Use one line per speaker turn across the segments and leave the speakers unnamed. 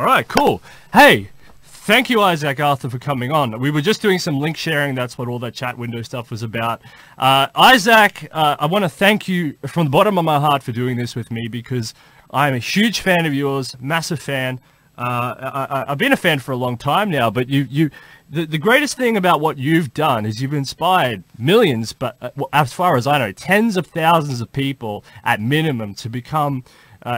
All right, cool. Hey, thank you, Isaac Arthur, for coming on. We were just doing some link sharing. That's what all that chat window stuff was about. Isaac, I want to thank you from the bottom of my heart for doing this with me, because I'm a huge fan of yours, massive fan. I've been a fan for a long time now, but the greatest thing about what you've done is you've inspired millions, but as far as I know, tens of thousands of people at minimum to become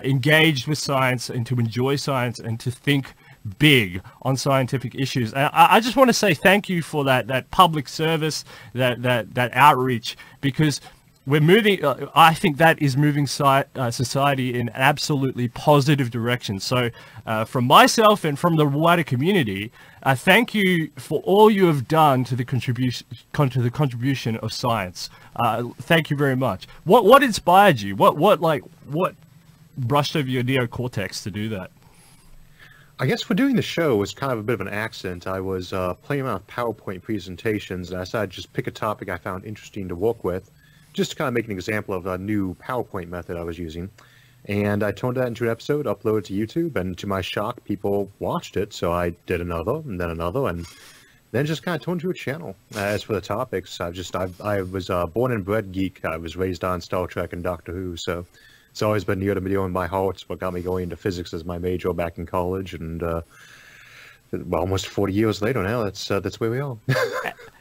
engaged with science and to enjoy science and to think big on scientific issues. And I just want to say thank you for that public service, that outreach, because we're moving, I think that is moving society in an absolutely positive direction. So from myself and from the wider community, thank you for all you have done to the contribution of science. Thank you very much. What inspired you? What brushed over your neocortex to do that?
I guess for doing the show was kind of a bit of an accident. I was playing around with PowerPoint presentations, and I decided to just pick a topic I found interesting to work with, just to kind of make an example of a new PowerPoint method I was using. And I turned that into an episode, uploaded to YouTube, and to my shock, people watched it. So I did another, and then just kind of turned to a channel. As for the topics, I was born and bred geek. I was raised on Star Trek and Doctor Who, so it's always been near to me in my heart. It's what got me going into physics as my major back in college, and well, almost 40 years later now, that's where we are.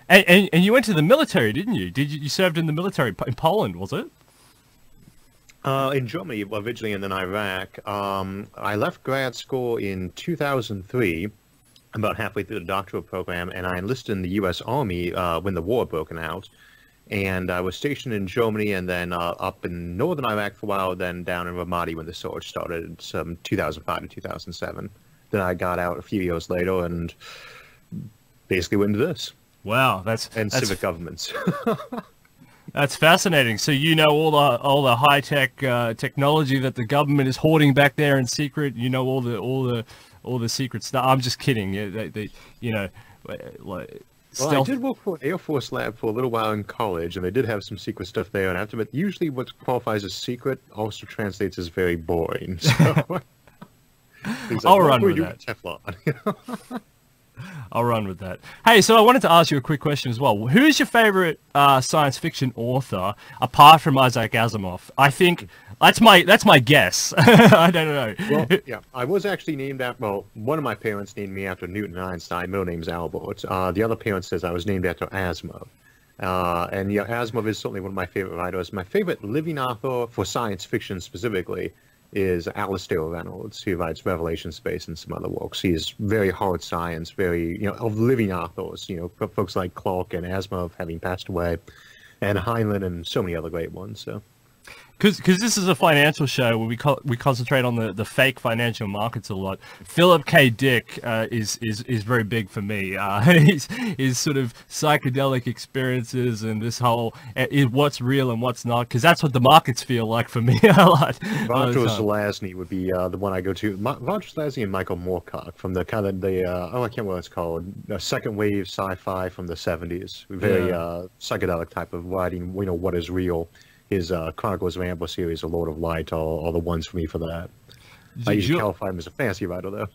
And you went to the military, didn't you? You served in the military in Poland, was it?
In Germany originally, and then Iraq. I left grad school in 2003, about halfway through the doctoral program, and I enlisted in the U.S. Army when the war broke out. And I was stationed in Germany, and then up in northern Iraq for a while, then down in Ramadi when the surge started, 2005 to 2007. Then I got out a few years later and basically went into this.
Wow, that's
civic governments.
That's fascinating. So you know all the high tech technology that the government is hoarding back there in secret. You know all the secret stuff. I'm just kidding. They you know, like.
Well, I did work for an Air Force lab for a little while in college, and they did have some secret stuff there. And I have to admit, usually what qualifies as secret also translates as very boring. So,
I'll run with that.
Teflon.
I'll run with that. Hey, so I wanted to ask you a quick question as well. Who's your favorite science fiction author apart from Isaac Asimov? I think that's my guess. I don't know.
Well, yeah, I was actually named after. Well, one of my parents named me after Newton and Einstein. Middle name's Albert. The other parent says I was named after Asimov. And yeah, Asimov is certainly one of my favorite writers. My favorite living author for science fiction specifically is Alastair Reynolds, who writes Revelation Space and some other works. He is very hard science, very, of living authors, folks like Clarke and Asimov having passed away, and Heinlein and so many other great ones, so.
Because this is a financial show where we concentrate on the fake financial markets a lot. Philip K. Dick is very big for me. His sort of psychedelic experiences and this whole what's real and what's not, because that's what the markets feel like for me a lot.
Roger Zelazny would be the one I go to. Roger Zelazny and Michael Moorcock from the kind of I can't remember what it's called, second wave sci-fi from the 70s. Very psychedelic type of writing. What is real. His Chronicles of Amber series, A Lord of Light, are the ones for me for that. I usually qualify him as a fantasy writer, though.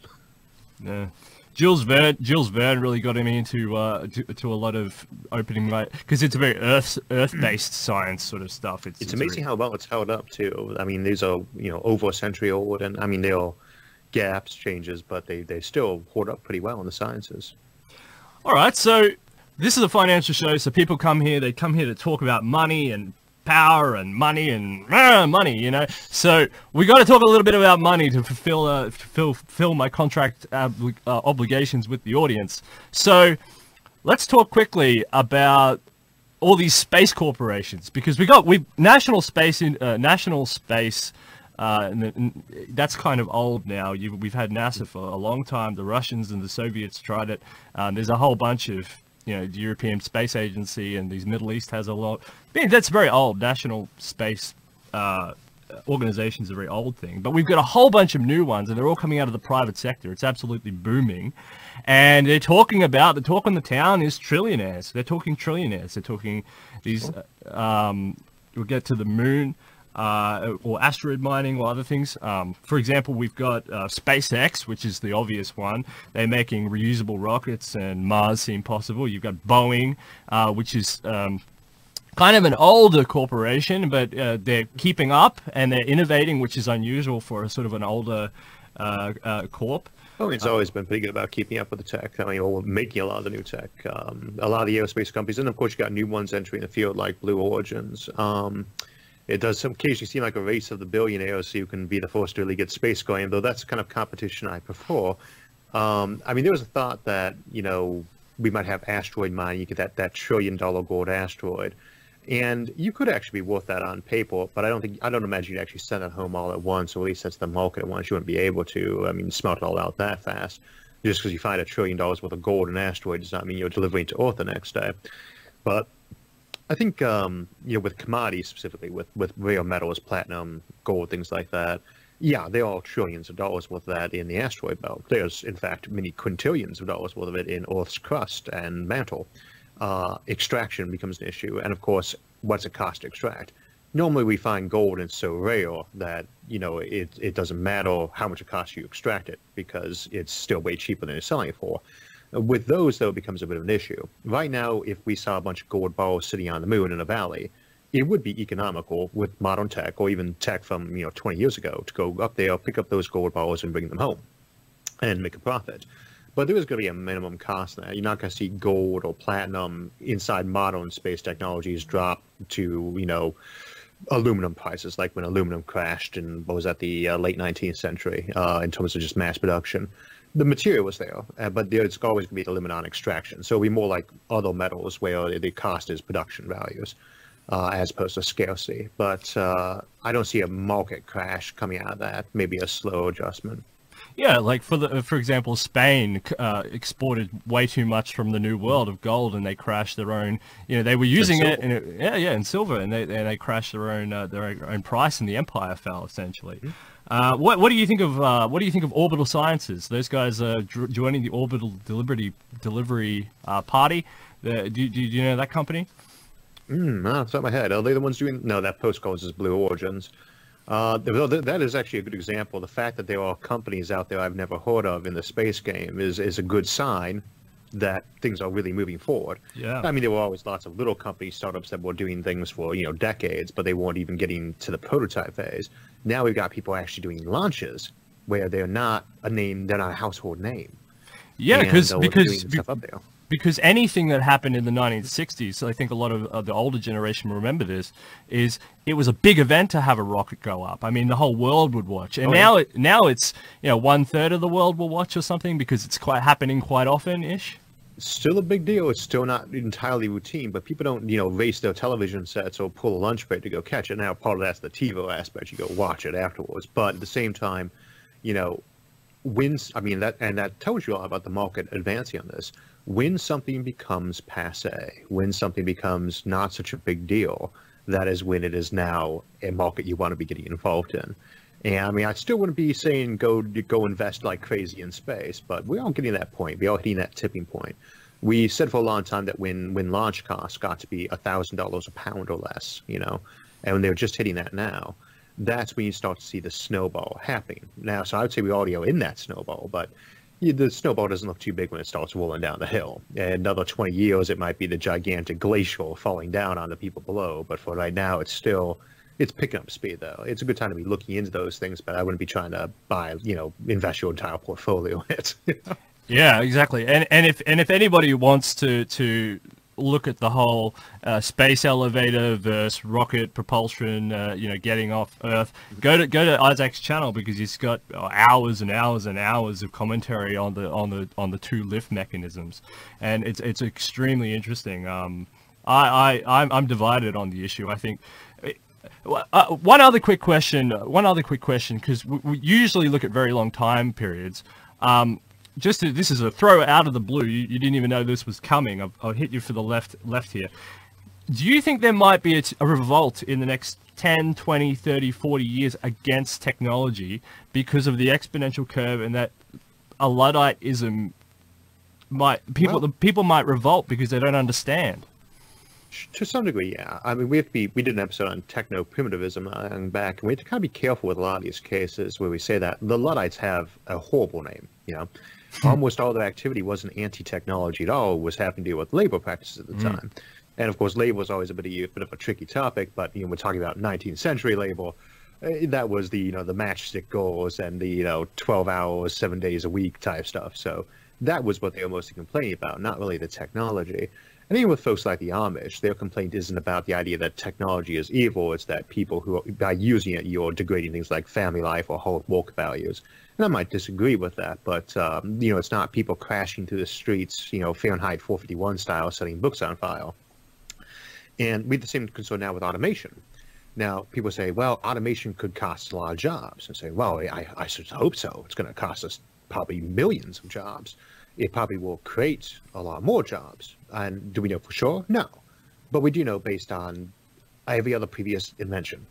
Yeah, Jules Verne really got me into a lot of opening, because it's a very earth-based science sort of stuff.
It's amazing how well it's held up too. I mean, these are over a century old, and I mean there are gaps, changes, but they still hold up pretty well in the sciences.
All right, so this is a financial show, so people come here. They come here to talk about money and power and money and money, So we got to talk a little bit about money to fulfill my contract obligations with the audience. So let's talk quickly about all these space corporations, because national space. That's kind of old now. We've had NASA for a long time. The Russians and the Soviets tried it. There's a whole bunch of the European Space Agency, and these Middle East has a lot. That's very old. National space organizations are a very old thing. But we've got a whole bunch of new ones, and they're all coming out of the private sector. It's absolutely booming. And the talk in the town is trillionaires. They're talking trillionaires. They're talking these, we'll get to the moon. or asteroid mining or other things. For example, we've got SpaceX, which is the obvious one. They're making reusable rockets, and Mars seem possible. You've got Boeing, which is kind of an older corporation, but they're keeping up and they're innovating, which is unusual for a sort of an older corp.
Oh, it's always been pretty good about keeping up with the tech. I mean, or making a lot of the new tech. A lot of the aerospace companies, and of course you got new ones entering the field like Blue Origins. It does occasionally seem like a race of the billionaires who can be the first to really get space going, though that's the kind of competition I prefer. I mean, there was a thought that, you know, we might have asteroid mining, you get that $1 trillion gold asteroid. And you could actually be worth that on paper, but I don't imagine you'd actually send it home all at once, or at least that's the market at once. You wouldn't be able to, I mean, smelt it all out that fast. Just because you find $1 trillion worth of gold in an asteroid does not mean you're delivering to Earth the next day. But I think, you know, with commodities specifically, with rare metals, platinum, gold, things like that, yeah, there are trillions of dollars worth of that in the asteroid belt. There's, in fact, many quintillions of dollars worth of it in Earth's crust and mantle. Extraction becomes an issue, and of course, what's it cost to extract? Normally, we find gold, and it's so rare that, you know, it doesn't matter how much it costs you to extract it, because it's still way cheaper than you're selling it for. With those, though, it becomes a bit of an issue. Right now, if we saw a bunch of gold bars sitting on the moon in a valley, it would be economical with modern tech, or even tech from, you know, 20 years ago, to go up there, pick up those gold bars, and bring them home, and make a profit. But there is going to be a minimum cost there. You're not going to see gold or platinum inside modern space technologies drop to, you know, aluminum prices, like when aluminum crashed in, what was that, the late 19th century, in terms of just mass production. The material was there, but there's always going to be the limit on extraction. So it'll be more like other metals where the cost is production values, as opposed to scarcity. But I don't see a market crash coming out of that, maybe a slow adjustment.
Yeah, like for example, Spain exported way too much from the New World of gold, and they crashed their own. You know, they were using it, and in silver, and they crashed their own price, and the empire fell essentially. What do you think of Orbital Sciences? Those guys are joining the Orbital Delivery Party. Do you know that company?
No, it's not my head. Are they the ones doing? No, that post calls is Blue Origins. That is actually a good example. The fact that there are companies out there I've never heard of in the space game is a good sign that things are really moving forward.
Yeah.
I mean, there were always lots of little company startups that were doing things for, you know, decades, but they weren't even getting to the prototype phase. Now we've got people actually doing launches where they're not a name, they're not a household name.
Yeah, because
stuff up there.
Because anything that happened in the 1960s, so I think a lot of the older generation remember this, is it was a big event to have a rocket go up. I mean, the whole world would watch. And now it's, you know, 1/3 of the world will watch or something, because it's happening quite often-ish.
It's still a big deal. It's still not entirely routine, but people don't, you know, race their television sets or pull a lunch break to go catch it. Now, part of that's the TiVo aspect. You go watch it afterwards. But at the same time, you know, that tells you all about the market advancing on this. When something becomes passé, when something becomes not such a big deal, that is when it is now a market you want to be getting involved in. And I mean, I still wouldn't be saying go invest like crazy in space, but we are getting to that point. We are hitting that tipping point. We said for a long time that when launch costs got to be $1,000 a pound or less, you know, and when they're just hitting that now, that's when you start to see the snowball happening. Now, so I would say we already are in that snowball, but the snowball doesn't look too big when it starts rolling down the hill. In another 20 years, it might be the gigantic glacier falling down on the people below. But for right now, it's picking up speed, though. It's a good time to be looking into those things, but I wouldn't be trying to buy, you know, invest your entire portfolio in it.
Yeah, exactly. And if anybody wants to look at the whole space elevator versus rocket propulsion, you know, getting off Earth, go to Isaac's channel, because he's got hours and hours and hours of commentary on the two lift mechanisms, and it's extremely interesting. I'm divided on the issue. I think. One other quick question, because we usually look at very long time periods. This is a throw out of the blue. You didn't even know this was coming. I'll hit you for the left here. Do you think there might be a revolt in the next 10, 20, 30, 40 years against technology because of the exponential curve, and that a Ludditism people might revolt because they don't understand?
To some degree, yeah. I mean, we did an episode on techno-primitivism back, and we have to kind of be careful with a lot of these cases where we say that the Luddites have a horrible name, you know. Almost all their activity wasn't anti-technology at all. It was having to do with labor practices at the time. And of course, labor was always a bit of a tricky topic, but, you know, we're talking about 19th century labor. That was the, you know, the matchstick goals and the, you know, 12 hours, 7 days a week type stuff. So that was what they were mostly complaining about, not really the technology. And even with folks like the Amish, their complaint isn't about the idea that technology is evil. It's that people who, by using it, you're degrading things like family life or whole work values. And I might disagree with that, but, you know, it's not people crashing through the streets, you know, Fahrenheit 451 style, setting books on fire. And we have the same concern now with automation. Now, people say, well, automation could cost a lot of jobs. And say, well, I should hope so. It's going to cost us probably millions of jobs. It probably will create a lot more jobs. And do we know for sure? No. But we do know based on every other previous invention.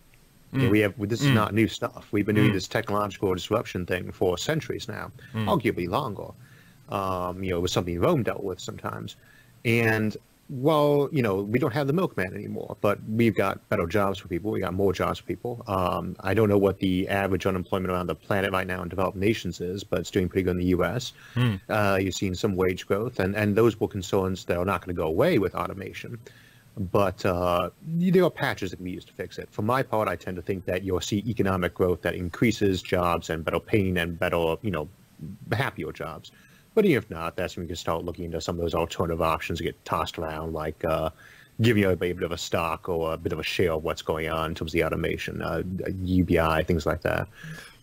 You know, this is not new stuff. We've been doing this technological disruption thing for centuries now, arguably longer. You know, it was something Rome dealt with sometimes. And, well, you know, we don't have the milkman anymore, but we've got better jobs for people. We got more jobs for people. I don't know what the average unemployment around the planet right now in developed nations is, but it's doing pretty good in the U.S. You've seen some wage growth, and those were concerns that are not going to go away with automation. But there are patches that can be used to fix it. For my part, I tend to think that you'll see economic growth that increases jobs and better paying and better, you know, happier jobs. But even if not, that's when we can start looking into some of those alternative options that get tossed around, like giving everybody a bit of a stock or a bit of a share of what's going on in terms of the automation, UBI, things like that.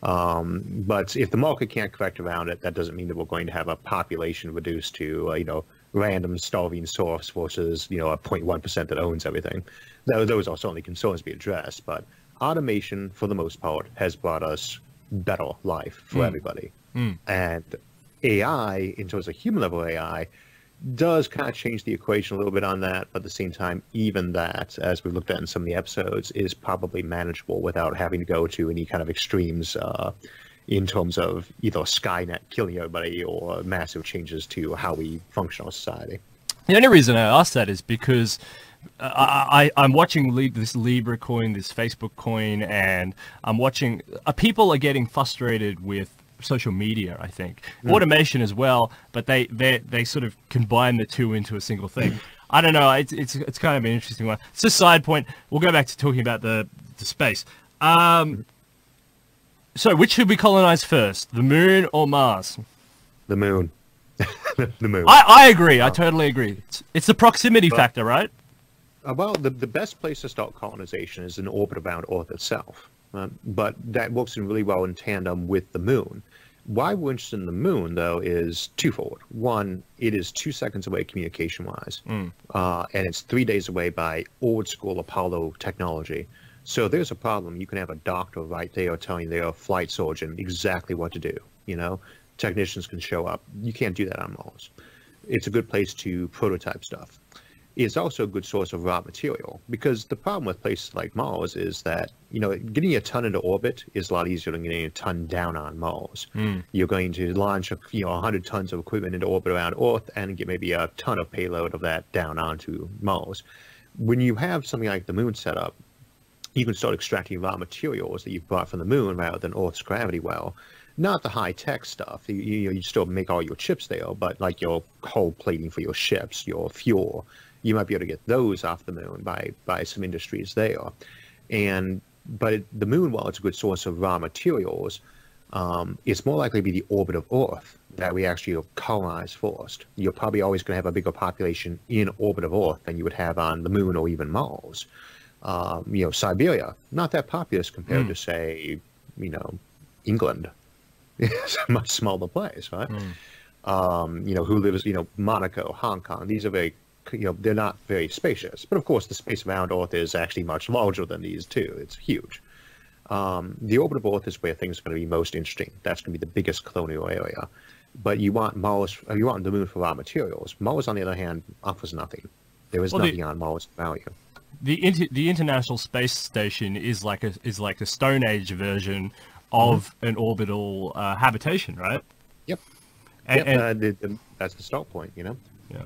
But if the market can't correct around it, that doesn't mean that we're going to have a population reduced to, you know, random starving source versus, you know, a 0.1% that owns everything. Those are certainly concerns to be addressed, but automation, for the most part, has brought us better life for everybody. And AI, in terms of human-level AI, does kind of change the equation a little bit on that, but at the same time, even that, as we looked at in some of the episodes, is probably manageable without having to go to any kind of extremes in terms of either Skynet killing everybody or massive changes to how we function in society.
The only reason I ask that is because I'm watching this Libra coin, this Facebook coin, and I'm watching people are getting frustrated with social media, I think. Automation as well, but they sort of combine the two into a single thing. I don't know, it's kind of an interesting one. It's a side point. We'll go back to talking about the space. So which should we colonize first, the moon or Mars?
The moon. The moon.
I agree. I totally agree. It's the proximity factor, right?
Well, the best place to start colonization is in orbit around Earth itself. But that works in really well in tandem with the moon. Why we're interested in the moon, though, is twofold. One, it is 2 seconds away communication-wise, and it's 3 days away by old-school Apollo technology. So if there's a problem, you can have a doctor right there telling their flight surgeon exactly what to do. You know, technicians can show up. You can't do that on Mars. It's a good place to prototype stuff. It's also a good source of raw material, because the problem with places like Mars is that, you know, getting a ton into orbit is a lot easier than getting a ton down on Mars. You're going to launch, 100 tons of equipment into orbit around Earth and get maybe a ton of payload of that down onto Mars. When you have something like the moon set up, you can start extracting raw materials that you've brought from the moon rather than Earth's gravity well. Not the high-tech stuff. You still make all your chips there, but like your hull plating for your ships, your fuel, you might be able to get those off the moon by some industries there. But the moon, while it's a good source of raw materials, it's more likely to be the orbit of Earth that we actually colonize first. You're probably always going to have a bigger population in orbit of Earth than you would have on the moon or even Mars. You know, Siberia, not that populous compared to, say, you know, England. It's a much smaller place, right? You know, who lives, you know, Monaco, Hong Kong. These are very, you know, they're not very spacious. But of course, the space around Earth is actually much larger than these too. It's huge. The orbit of Earth is where things are going to be most interesting. That's going to be the biggest colonial area. But you want Mars, you want the moon for raw materials. Mars, on the other hand, offers nothing. There is nothing on Mars value.
The International Space Station is like a Stone Age version of an orbital habitation, right?
Yep.
And
that's the start point, you know?
Yeah.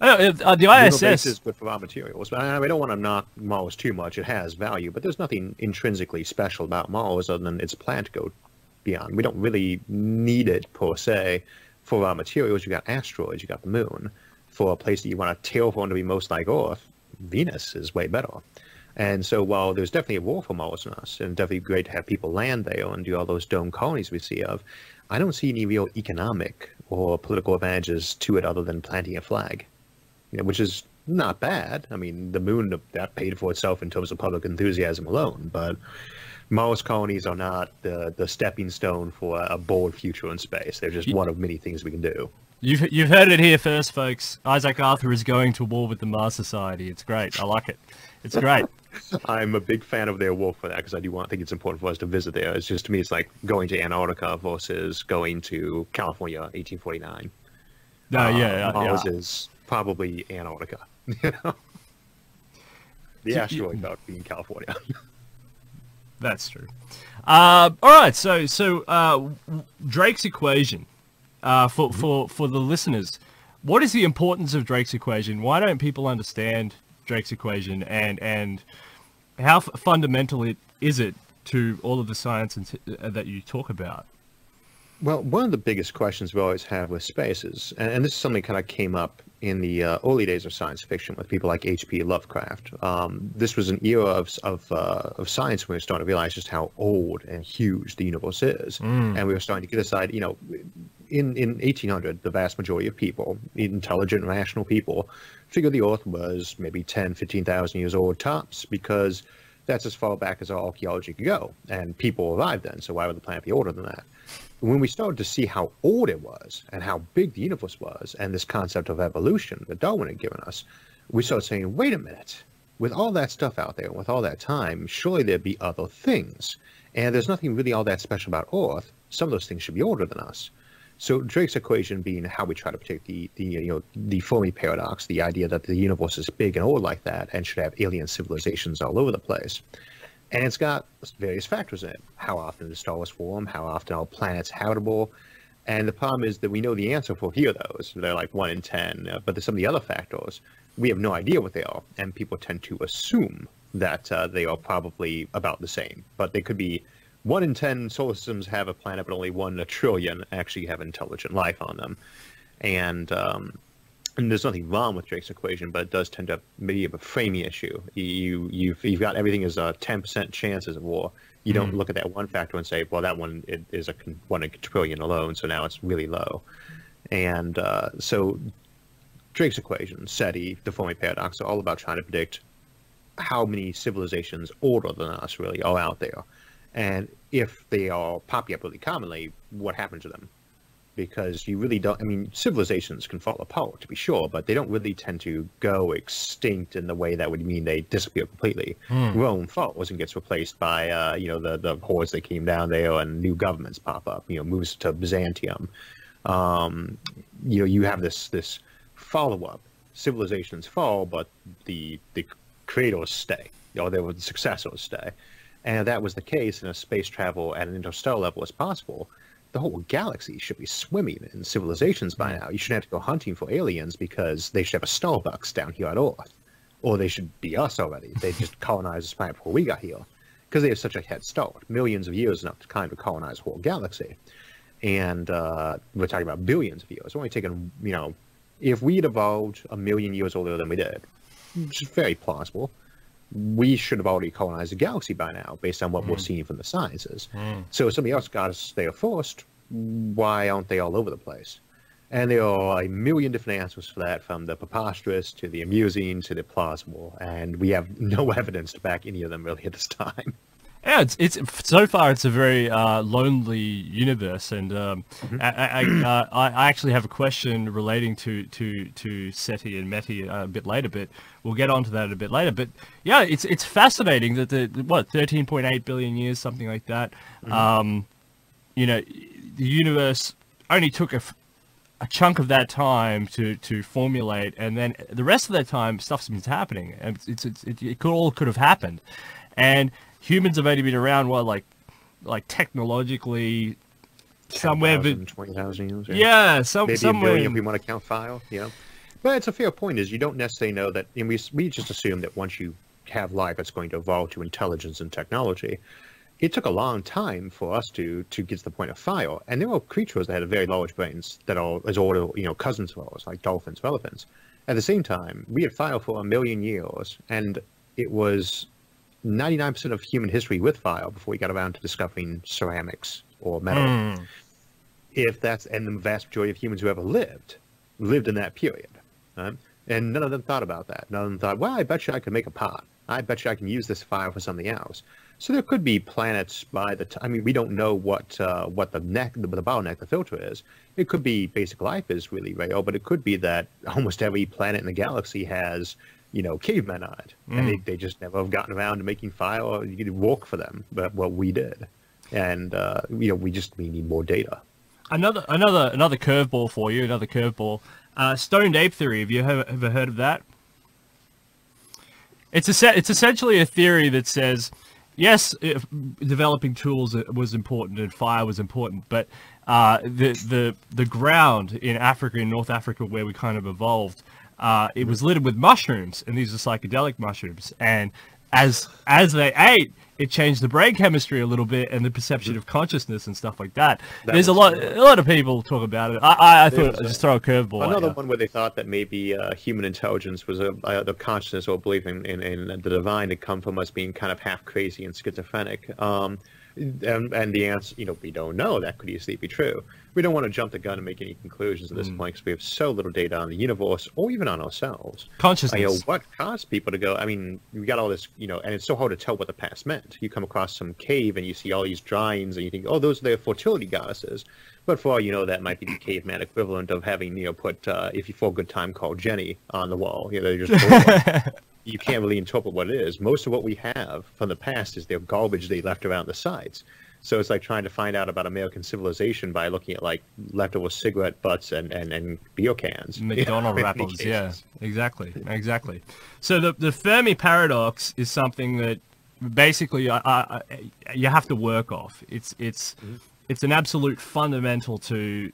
The
Lunar
ISS
base is good for raw materials. But I don't want to knock Mars too much. It has value, but there's nothing intrinsically special about Mars other than its plan to go beyond. We don't really need it per se for raw materials. You got asteroids, you got the moon. For a place that you want to terraform to be most like Earth, Venus is way better. And so while there's definitely a role for Mars and us, and definitely great to have people land there and do all those dome colonies we see of, I don't see any real economic or political advantages to it other than planting a flag, which is not bad. I mean, the moon, that paid for itself in terms of public enthusiasm alone, but Mars colonies are not the stepping stone for a bold future in space. They're just one of many things we can do.
You've heard it here first, folks. Isaac Arthur is going to war with the Mars Society. It's great. I like it. It's great.
I'm a big fan of their work for that because I think it's important for us to visit there. It's just, to me, it's like going to Antarctica versus going to California, 1849. Mars is probably Antarctica. The asteroid belt being California.
That's true. All right, so Drake's equation. For the listeners, what is the importance of Drake's equation? Why don't people understand Drake's equation, and how fundamental is it to all of the science that you talk about?
Well, one of the biggest questions we always have with space is, and this is something kind of came up in the early days of science fiction with people like H.P. Lovecraft. This was an era of science when we were starting to realize just how old and huge the universe is, and we were starting to get aside, in 1800, the vast majority of people, intelligent, rational people, figured the Earth was maybe 10, 15,000 years old tops, because that's as far back as our archaeology could go, and people arrived then, so why would the planet be older than that? When we started to see how old it was, and how big the universe was, and this concept of evolution that Darwin had given us, we started saying, wait a minute, with all that stuff out there, with all that time, surely there'd be other things, and there's nothing really all that special about Earth. Some of those things should be older than us. So Drake's equation being how we try to predict the Fermi paradox, the idea that the universe is big and old like that and should have alien civilizations all over the place. And it's got various factors in it. How often do stars form? How often are planets habitable? And the problem is that we know the answer for a few of those. They're like 1 in 10. But there's some of the other factors, we have no idea what they are. And people tend to assume that they are probably about the same. But they could be 1 in 10 solar systems have a planet, but only 1 in a trillion actually have intelligent life on them. And there's nothing wrong with Drake's equation, but it does tend to be a framing issue. You've got everything as a 10% chances of war. You don't look at that one factor and say, well, that one is a 1 in a trillion alone, so now it's really low. And so Drake's equation, SETI, the Fermi paradox, are all about trying to predict how many civilizations older than us really are out there. And if they are popping up really commonly, what happens to them? Because you really don't, I mean, civilizations can fall apart, to be sure, but they don't really tend to go extinct in the way that would mean they disappear completely. Rome falls and gets replaced by, the hordes that came down there, and new governments pop up, moves to Byzantium. You have this follow-up. Civilizations fall, but the creators stay, the successors stay. And if that was the case in a space travel at an interstellar level as possible, the whole galaxy should be swimming in civilizations by now. You shouldn't have to go hunting for aliens because they should have a Starbucks down here on Earth. Or they should be us already. They just colonized this planet before we got here. Because they have such a head start. Millions of years enough to kind of colonize the whole galaxy. And we're talking about billions of years. It's only taken, if we'd evolved 1 million years older than we did, which is very plausible, we should have already colonized the galaxy by now, based on what we're seeing from the sciences. So if somebody else got us there first, why aren't they all over the place? And there are a million different answers for that, from the preposterous to the amusing to the plausible, and we have no evidence to back any of them really at this time.
Yeah, it's so far it's a very lonely universe, and I actually have a question relating to SETI and METI a bit later, but we'll get onto that a bit later. But yeah, it's fascinating that the 13.8 billion years, something like that. The universe only took a chunk of that time to formulate, and then the rest of that time stuff's been happening, and it all could have happened, and humans have only been around, like technologically,
10, somewhere 20,000 years.
Yeah,
maybe
somewhere.
A billion if we want to count file. But it's a fair point, is you don't necessarily know that, and we just assume that once you have life, it's going to evolve to intelligence and technology. It took a long time for us to get to the point of fire, and there were creatures that had very large brains that are as old, cousins of ours, like dolphins, elephants. At the same time, we had fire for 1,000,000 years, and it was 99% of human history with fire before we got around to discovering ceramics or metal. And the vast majority of humans who ever lived in that period. Right? And none of them thought about that. None of them thought, well, I bet you I could make a pot. I bet you I can use this fire for something else. So there could be planets by the time. I mean, we don't know what the bottleneck, the filter is. It could be basic life is really rare, but it could be that almost every planet in the galaxy has, cavemen on it, and they just never have gotten around to making fire, or you could walk for them. But what we did, and we need more data. Another
curveball for you. Another curveball. Stoned ape theory. Have you ever heard of that? It's essentially a theory that says, yes, developing tools was important and fire was important, but the ground in Africa, in North Africa, where we kind of evolved, it was littered with mushrooms, and these are psychedelic mushrooms. And as they ate, it changed the brain chemistry a little bit and the perception of consciousness and stuff like that. There's a lot of people talk about it. I thought I'd just throw a curveball.
Another one where they thought that maybe human intelligence was the consciousness or belief in the divine had come from us being kind of half crazy and schizophrenic. And the answer, we don't know. That could easily be true. We don't want to jump the gun and make any conclusions at this point because we have so little data on the universe or even on ourselves.
Consciousness.
What caused people to go? I mean, we got all this, and it's so hard to tell what the past meant. You come across some cave and you see all these drawings and you think, oh, those are their fertility goddesses. But for all you know, that might be the caveman equivalent of having, put if you for a good time called Jenny on the wall. They're just you can't really interpret what it is. Most of what we have from the past is their garbage they left around the sides. So it's like trying to find out about American civilization by looking at like leftover cigarette butts and beer cans.
McDonald wrappers, yeah, exactly. So the Fermi paradox is something that basically you have to work off. It's an absolute fundamental to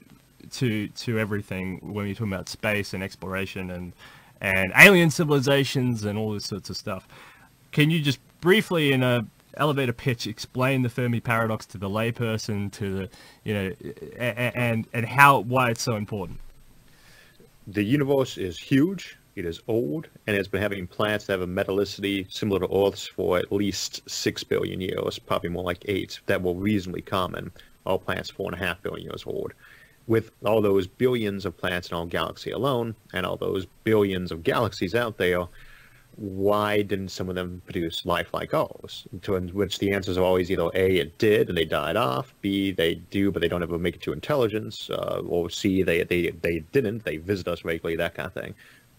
everything when you're talking about space and exploration and alien civilizations and all this sorts of stuff. Can you just briefly, in a elevator pitch, explain the Fermi paradox to the layperson, to the and why it's so important?
The universe is huge. It is old, and it's been having planets that have a metallicity similar to Earth's for at least 6 billion years, probably more like 8. That were reasonably common. All planets 4.5 billion years old. With all those billions of planets in our galaxy alone, and all those billions of galaxies out there, why didn't some of them produce life like ours? To which the answers are always either A, it did and they died off, B, they do but they don't ever make it to intelligence, or C, they didn't, they visit us regularly, that kind of thing.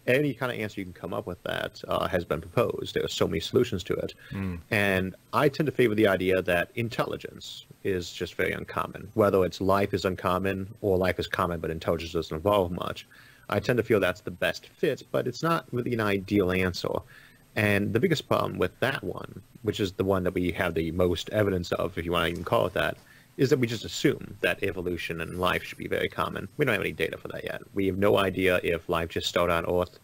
Any kind of answer you can come up with that has been proposed. There are so many solutions to it. And I tend to favor the idea that intelligence is just very uncommon. Whether it's life is uncommon or life is common but intelligence doesn't evolve much. I tend to feel that's the best fit, but it's not really an ideal answer. And the biggest problem with that one, which is the one that we have the most evidence of, if you want to even call it that, is that we just assume that evolution and life should be very common. We don't have any data for that yet. We have no idea if life just started on Earth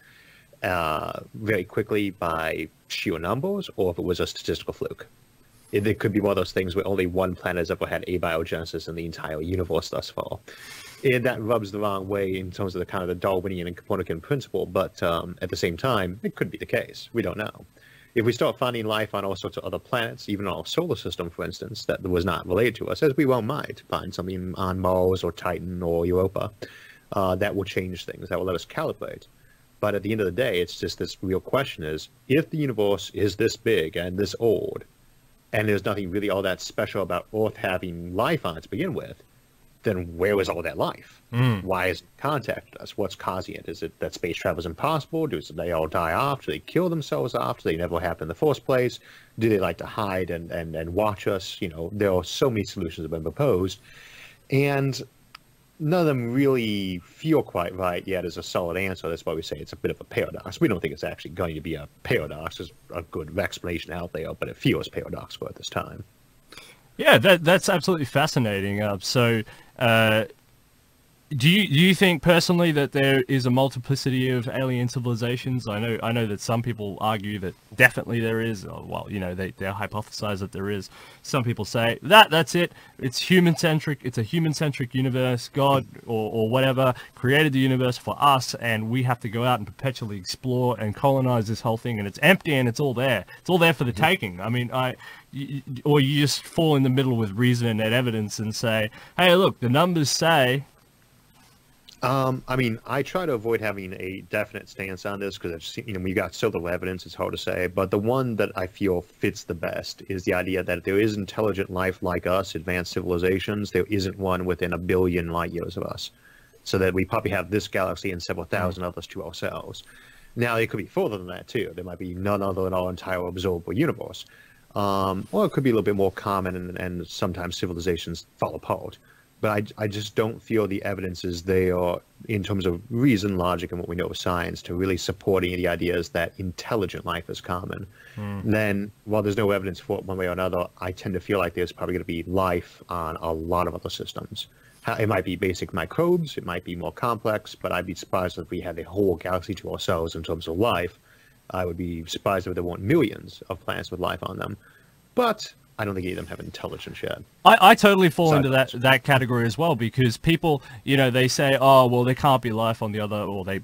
very quickly by sheer numbers, or if it was a statistical fluke. It could be one of those things where only one planet has ever had abiogenesis in the entire universe thus far. And that rubs the wrong way in terms of the kind of the Darwinian and Copernican principle, but at the same time, it could be the case. We don't know. If we start finding life on all sorts of other planets, even our solar system, for instance, that was not related to us, as we well might find something on Mars or Titan or Europa, that will change things, that will let us calibrate. But at the end of the day, it's just this real question is, if the universe is this big and this old, and there's nothing really all that special about Earth having life on it to begin with, then where was all that life? Why hasn't it contacted us? What's causing it? Is it that space travel is impossible? Do they all die off? Do they kill themselves off? Do they never happen in the first place? Do they like to hide and watch us? There are so many solutions that have been proposed, and none of them really feel quite right yet as a solid answer. That's why we say it's a bit of a paradox. We don't think it's actually going to be a paradox. There's a good explanation out there, but it feels paradoxical at this time.
Yeah, that's absolutely fascinating. Do you think personally that there is a multiplicity of alien civilizations? I know that some people argue that definitely there is. Well, you know, they hypothesize that there is. Some people say that's it. It's human centric. It's a human centric universe. God or whatever created the universe for us, and we have to go out and perpetually explore and colonize this whole thing. And it's empty and it's all there. It's all there for the taking. I mean, or you just fall in the middle with reason and evidence and say, hey, look, the numbers say.
I mean, I try to avoid having a definite stance on this because, you know, we got so little evidence, it's hard to say. But the one that I feel fits the best is the idea that there is intelligent life like us, advanced civilizations. There isn't one within a billion light years of us. So that we probably have this galaxy and several thousand others to ourselves. Now, it could be further than that, too. There might be none other in our entire observable universe. Or it could be a little bit more common, and sometimes civilizations fall apart. But I just don't feel the evidence is there in terms of reason, logic, and what we know of science to really supporting the ideas that intelligent life is common. Then, while there's no evidence for it one way or another, I tend to feel like there's probably going to be life on a lot of other systems. It might be basic microbes, it might be more complex, but I'd be surprised if we had a whole galaxy to ourselves in terms of life. I would be surprised if there weren't millions of planets with life on them. But I don't think any of them have intelligence yet.
I totally fall into that category as well, because people, you know, they say, oh, well, there can't be life on the other, or they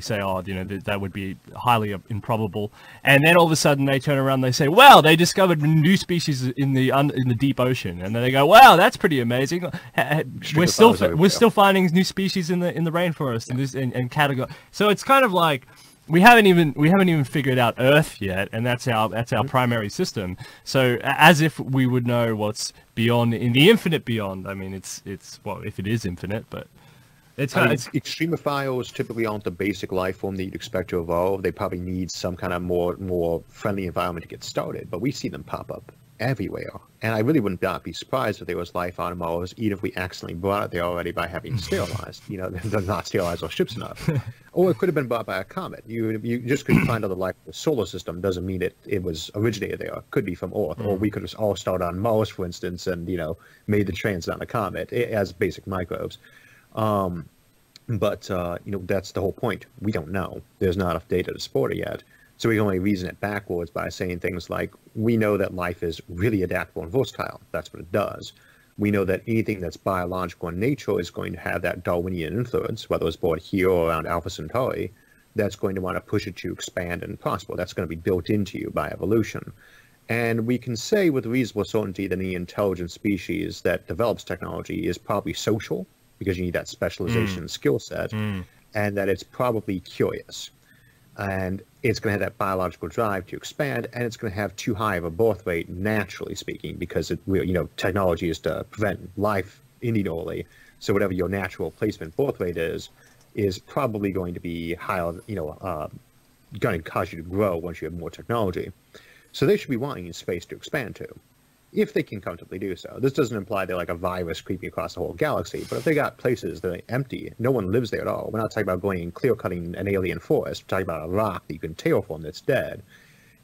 say, oh, you know, that would be highly improbable, and then all of a sudden they turn around and they say, wow, they discovered new species in the deep ocean, and then they go, wow, that's pretty amazing. We're still finding new species in the rainforest and category. So it's kind of like, we haven't even figured out Earth yet, and that's our primary system. So as if we would know what's beyond, in the infinite beyond. I mean, it's well, if it is infinite, but it's
extremophiles typically aren't the basic life form that you'd expect to evolve. They probably need some kind of more friendly environment to get started. But we see them pop up everywhere, and I really would not be surprised if there was life on Mars, even if we accidentally brought it there already by having sterilized. You know, they're not sterilized our ships enough. Or it could have been brought by a comet. You just couldn't find other life in the solar system doesn't mean it was originated there. It could be from Earth, or we could have all started on Mars, for instance, and, you know, made the transit on a comet as basic microbes. But you know, that's the whole point. We don't know. There's not enough data to support it yet. So we can only reason it backwards by saying things like, we know that life is really adaptable and versatile. That's what it does. We know that anything that's biological in nature is going to have that Darwinian influence, whether it's born here or around Alpha Centauri, that's going to want to push it to expand and prosper. That's going to be built into you by evolution. And we can say with reasonable certainty that any intelligent species that develops technology is probably social, because you need that specialization skill set, and that it's probably curious. And it's going to have that biological drive to expand, and it's going to have too high of a birth rate, naturally speaking, because technology is to prevent life individually. So whatever your natural placement birth rate is probably going to be higher, going to cause you to grow once you have more technology. So they should be wanting space to expand to, if they can comfortably do so. This doesn't imply they're like a virus creeping across the whole galaxy, but if they got places that are empty, no one lives there at all. We're not talking about going and clear-cutting an alien forest. We're talking about a rock that you can terraform that's dead.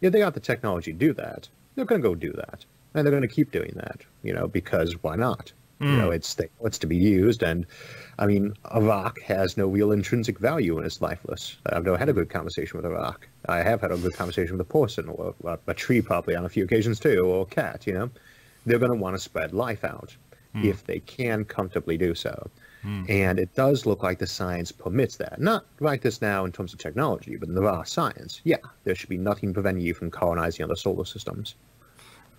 If they got the technology to do that, they're going to go do that. And they're going to keep doing that, because why not? It's to be used, and I mean, a rock has no real intrinsic value when it's lifeless. I've never had a good conversation with a rock. I have had a good conversation with a person, or a tree probably on a few occasions too, or a cat, They're going to want to spread life out if they can comfortably do so. And it does look like the science permits that. Not right this now in terms of technology, but in the raw science, yeah, there should be nothing preventing you from colonizing other solar systems.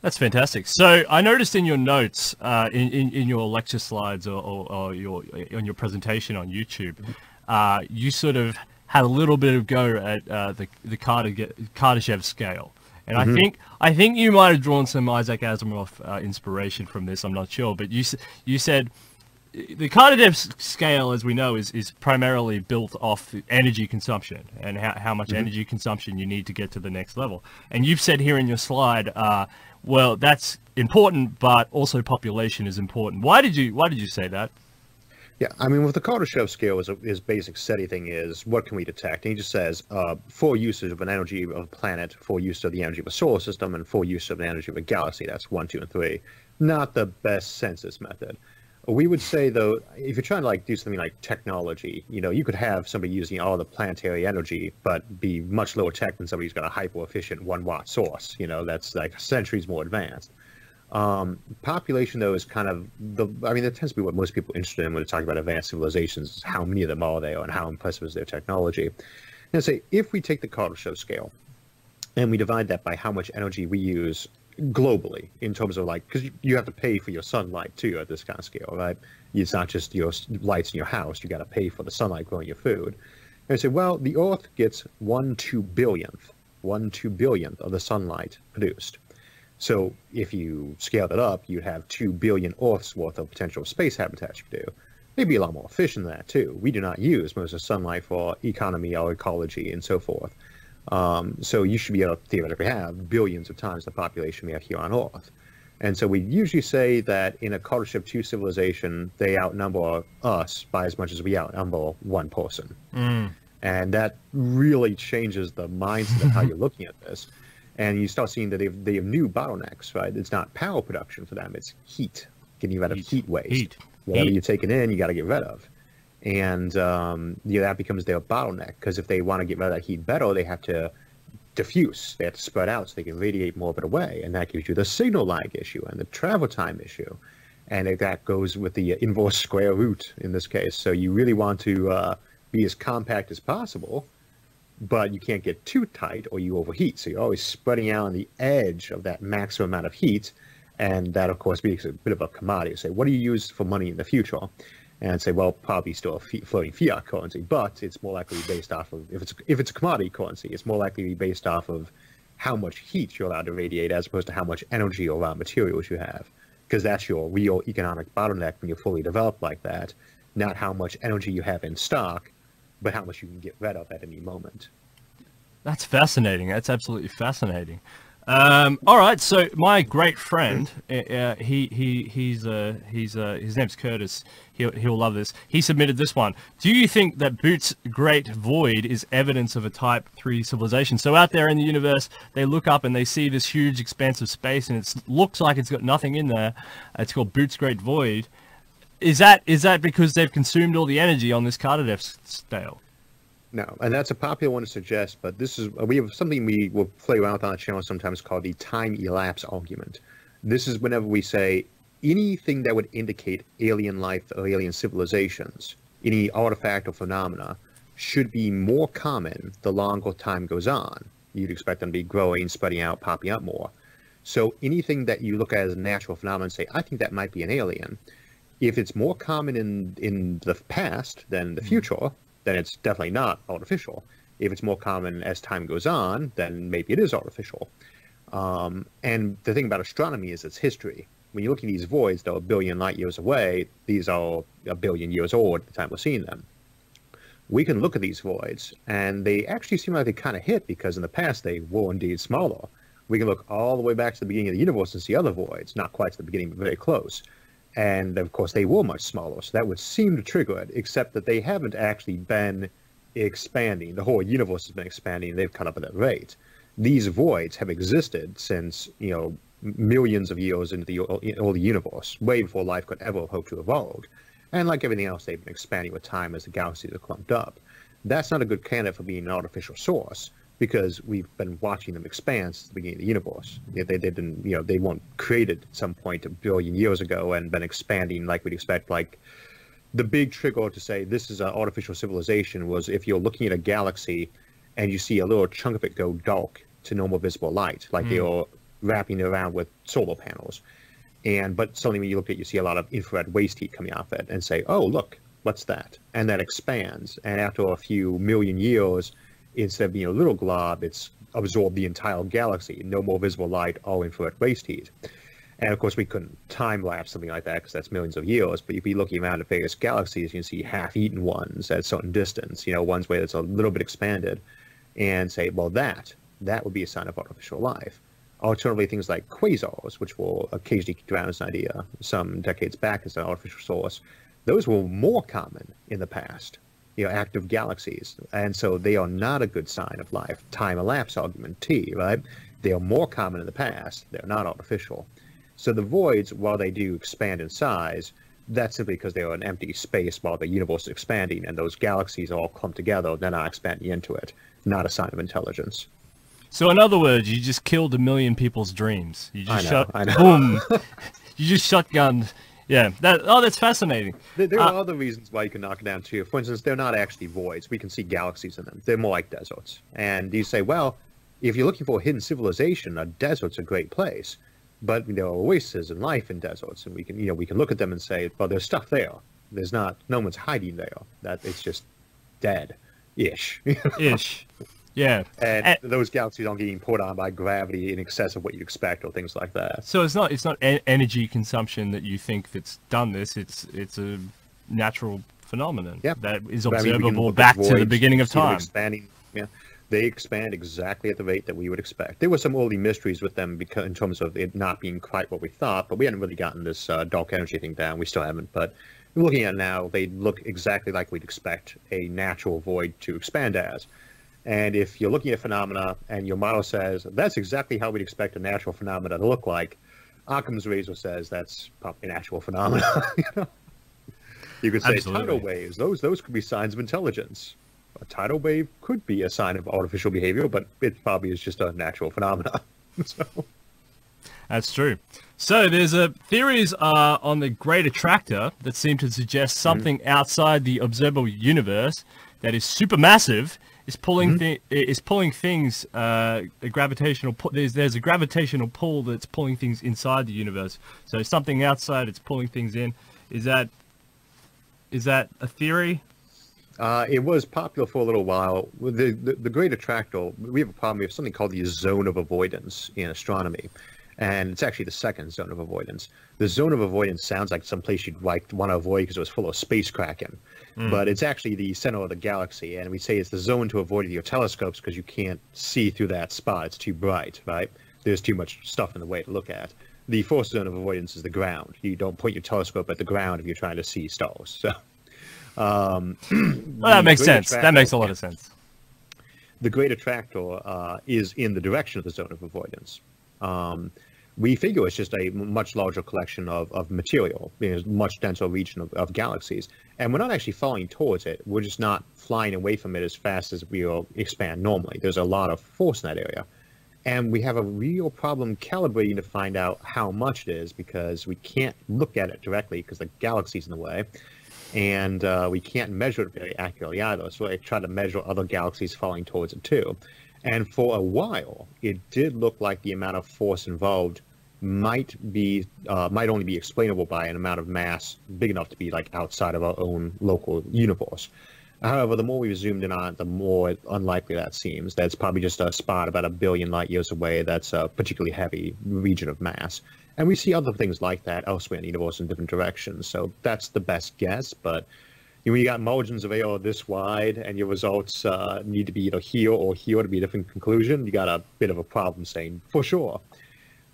That's fantastic. So I noticed in your notes, in your lecture slides or on your presentation on YouTube, you sort of had a little bit of go at the Kardashev scale, and I think you might have drawn some Isaac Asimov inspiration from this. I'm not sure, but you said the Kardashev scale, as we know, is primarily built off energy consumption and how much energy consumption you need to get to the next level. And you've said here in your slide, well, that's important, but also population is important. Why did you say that?
Yeah, I mean, with the Kardashev scale, his basic SETI thing is, what can we detect? And he just says, for usage of an energy of a planet, for use of the energy of a solar system, and for use of the energy of a galaxy. That's 1, 2, and 3. Not the best census method. We would say, though, if you're trying to like do something like technology, you could have somebody using all the planetary energy, but be much lower tech than somebody who's got a hyper-efficient 1-watt source. That's like centuries more advanced. Population, though, is kind of I mean, that tends to be what most people are interested in when they're talking about advanced civilizations, is how many of them are there and how impressive is their technology. And say, if we take the Kardashev scale and we divide that by how much energy we use globally, in terms of like, because you have to pay for your sunlight too at this kind of scale, right? It's not just your lights in your house, you got to pay for the sunlight growing your food. And I say, well, the Earth gets 1/2 billionth of the sunlight produced. So if you scale that up, you'd have 2 billion Earths worth of potential space habitats you could do. They'd be a lot more efficient than that too. We do not use most of sunlight for economy or ecology and so forth. So you should be able to theoretically have billions of times the population we have here on Earth. And so we usually say that in a Kardashev 2 civilization, they outnumber us by as much as we outnumber one person. And that really changes the mindset of how you're looking at this. And you start seeing that they have new bottlenecks, right? It's not power production for them, it's heat, getting rid of heat waste. Whatever you're taking in, you got to get rid of. And that becomes their bottleneck, because if they want to get rid of that heat better, they have to diffuse, they have to spread out so they can radiate more of it away, and that gives you the signal lag issue and the travel time issue, and that goes with the inverse square root in this case. So you really want to be as compact as possible, but you can't get too tight or you overheat, so you're always spreading out on the edge of that maximum amount of heat, and that of course makes a bit of a commodity. Say, what do you use for money in the future? And say, well, probably still a floating fiat currency, but it's more likely to be based off of, if it's a commodity currency, it's more likely to be based off of how much heat you're allowed to radiate as opposed to how much energy or raw materials you have, because that's your real economic bottleneck when you're fully developed like that, not how much energy you have in stock, but how much you can get rid of at any moment.
That's fascinating. That's absolutely fascinating. All right, so my great friend, his name's Curtis. He'll love this. He submitted this one. Do you think that Boots' great void is evidence of a Type 3 civilization? So out there in the universe, they look up and they see this huge expanse of space, and it looks like it's got nothing in there. It's called Boots' great void. Is that because they've consumed all the energy on this Kardashev scale?
No, and that's a popular one to suggest, but we have something we will play around with on the channel sometimes called the time elapse argument. This is whenever we say anything that would indicate alien life or alien civilizations, any artifact or phenomena, should be more common the longer time goes on. You'd expect them to be growing, spreading out, popping up more. So anything that you look at as a natural phenomenon and say, I think that might be an alien, if it's more common in the past than the future, then it's definitely not artificial. If it's more common as time goes on, then maybe it is artificial. And the thing about astronomy is its history. When you look at these voids, they're a billion light years away. These are a billion years old at the time we're seeing them. We can look at these voids, and they actually seem like they kind of hit, because in the past they were indeed smaller. We can look all the way back to the beginning of the universe and see other voids, not quite to the beginning, but very close. And of course they were much smaller, so that would seem to trigger it, except that they haven't actually been expanding. The whole universe has been expanding, and they've caught up at that rate. These voids have existed since, millions of years into the early universe, way before life could ever hope to evolve. And like everything else, they've been expanding with time as the galaxies are clumped up. That's not a good candidate for being an artificial source, because we've been watching them expand since the beginning of the universe. They weren't created at some point a billion years ago and been expanding like we'd expect. Like, the big trigger to say this is an artificial civilization was if you're looking at a galaxy and you see a little chunk of it go dark to no more visible light, like they are wrapping it around with solar panels. But suddenly when you look at it, you see a lot of infrared waste heat coming off it and say, oh, look, what's that? And that expands. And after a few million years, instead of being a little glob, it's absorbed the entire galaxy. No more visible light, all infrared waste heat. And of course, we couldn't time-lapse something like that because that's millions of years. But you'd be looking around at various galaxies, you can see half-eaten ones at a certain distance, ones where it's a little bit expanded, and say, well, that would be a sign of artificial life. Alternatively, things like quasars, which will occasionally kick around as an idea some decades back as an artificial source, those were more common in the past. Active galaxies, and so they are not a good sign of life. Time elapse argument T, right? They are more common in the past. They're not artificial. So the voids, while they do expand in size, that's simply because they are an empty space while the universe is expanding, and those galaxies are all clumped together. They're not expanding into it. Not a sign of intelligence.
So in other words, you just killed 1 million people's dreams. You just
I know.
boom. You just shotgunned. Yeah. That's fascinating.
There are other reasons why you can knock it down too. For instance, they're not actually voids. We can see galaxies in them. They're more like deserts. And you say, well, if you're looking for a hidden civilization, a desert's a great place. But there are oases and life in deserts, and we can look at them and say, well, there's stuff there. There's not. No one's hiding there. That it's just dead-ish.
Ish. Yeah.
And those galaxies aren't getting put on by gravity in excess of what you'd expect or things like that.
So it's not energy consumption that you think that's done this. It's a natural phenomenon that is observable back to the beginning of time.
Expanding. Yeah. They expand exactly at the rate that we would expect. There were some early mysteries with them because, in terms of it not being quite what we thought, but we hadn't really gotten this dark energy thing down. We still haven't, but we're looking at it now. They look exactly like we'd expect a natural void to expand as. And if you're looking at phenomena and your model says, that's exactly how we'd expect a natural phenomena to look like, Occam's razor says that's probably an actual phenomena. You could say tidal waves. Those could be signs of intelligence. A tidal wave could be a sign of artificial behavior, but it probably is just a natural phenomena.
That's true. So there's theories on the Great Attractor that seem to suggest something outside the observable universe that is supermassive is pulling things. A gravitational pull. There's a gravitational pull that's pulling things inside the universe. So something outside, it's pulling things in. Is that a theory?
It was popular for a little while. The Great Attractor, we have a problem. We have something called the zone of avoidance in astronomy. And it's actually the second zone of avoidance. The zone of avoidance sounds like some place you'd want to avoid because it was full of space kraken. But it's actually the center of the galaxy. And we say it's the zone to avoid with your telescopes because you can't see through that spot. It's too bright, right? There's too much stuff in the way to look at. The fourth zone of avoidance is the ground. You don't point your telescope at the ground if you're trying to see stars. So,
well, that makes sense. That makes a lot of sense.
The Great Attractor is in the direction of the zone of avoidance. We figure it's just a much larger collection of material, a much denser region of galaxies. And we're not actually falling towards it. We're just not flying away from it as fast as we will expand normally. There's a lot of force in that area. And we have a real problem calibrating to find out how much it is because we can't look at it directly because the galaxy's in the way. And we can't measure it very accurately either. So I try to measure other galaxies falling towards it too. And for a while, it did look like the amount of force involved might only be explainable by an amount of mass big enough to be like outside of our own local universe. However, the more we zoomed in on it, the more unlikely that seems. That's probably just a spot about 1 billion light years away that's a particularly heavy region of mass. And we see other things like that elsewhere in the universe in different directions. So that's the best guess, but when you got margins of error this wide and your results need to be either here or here to be a different conclusion, you got a bit of a problem saying, for sure.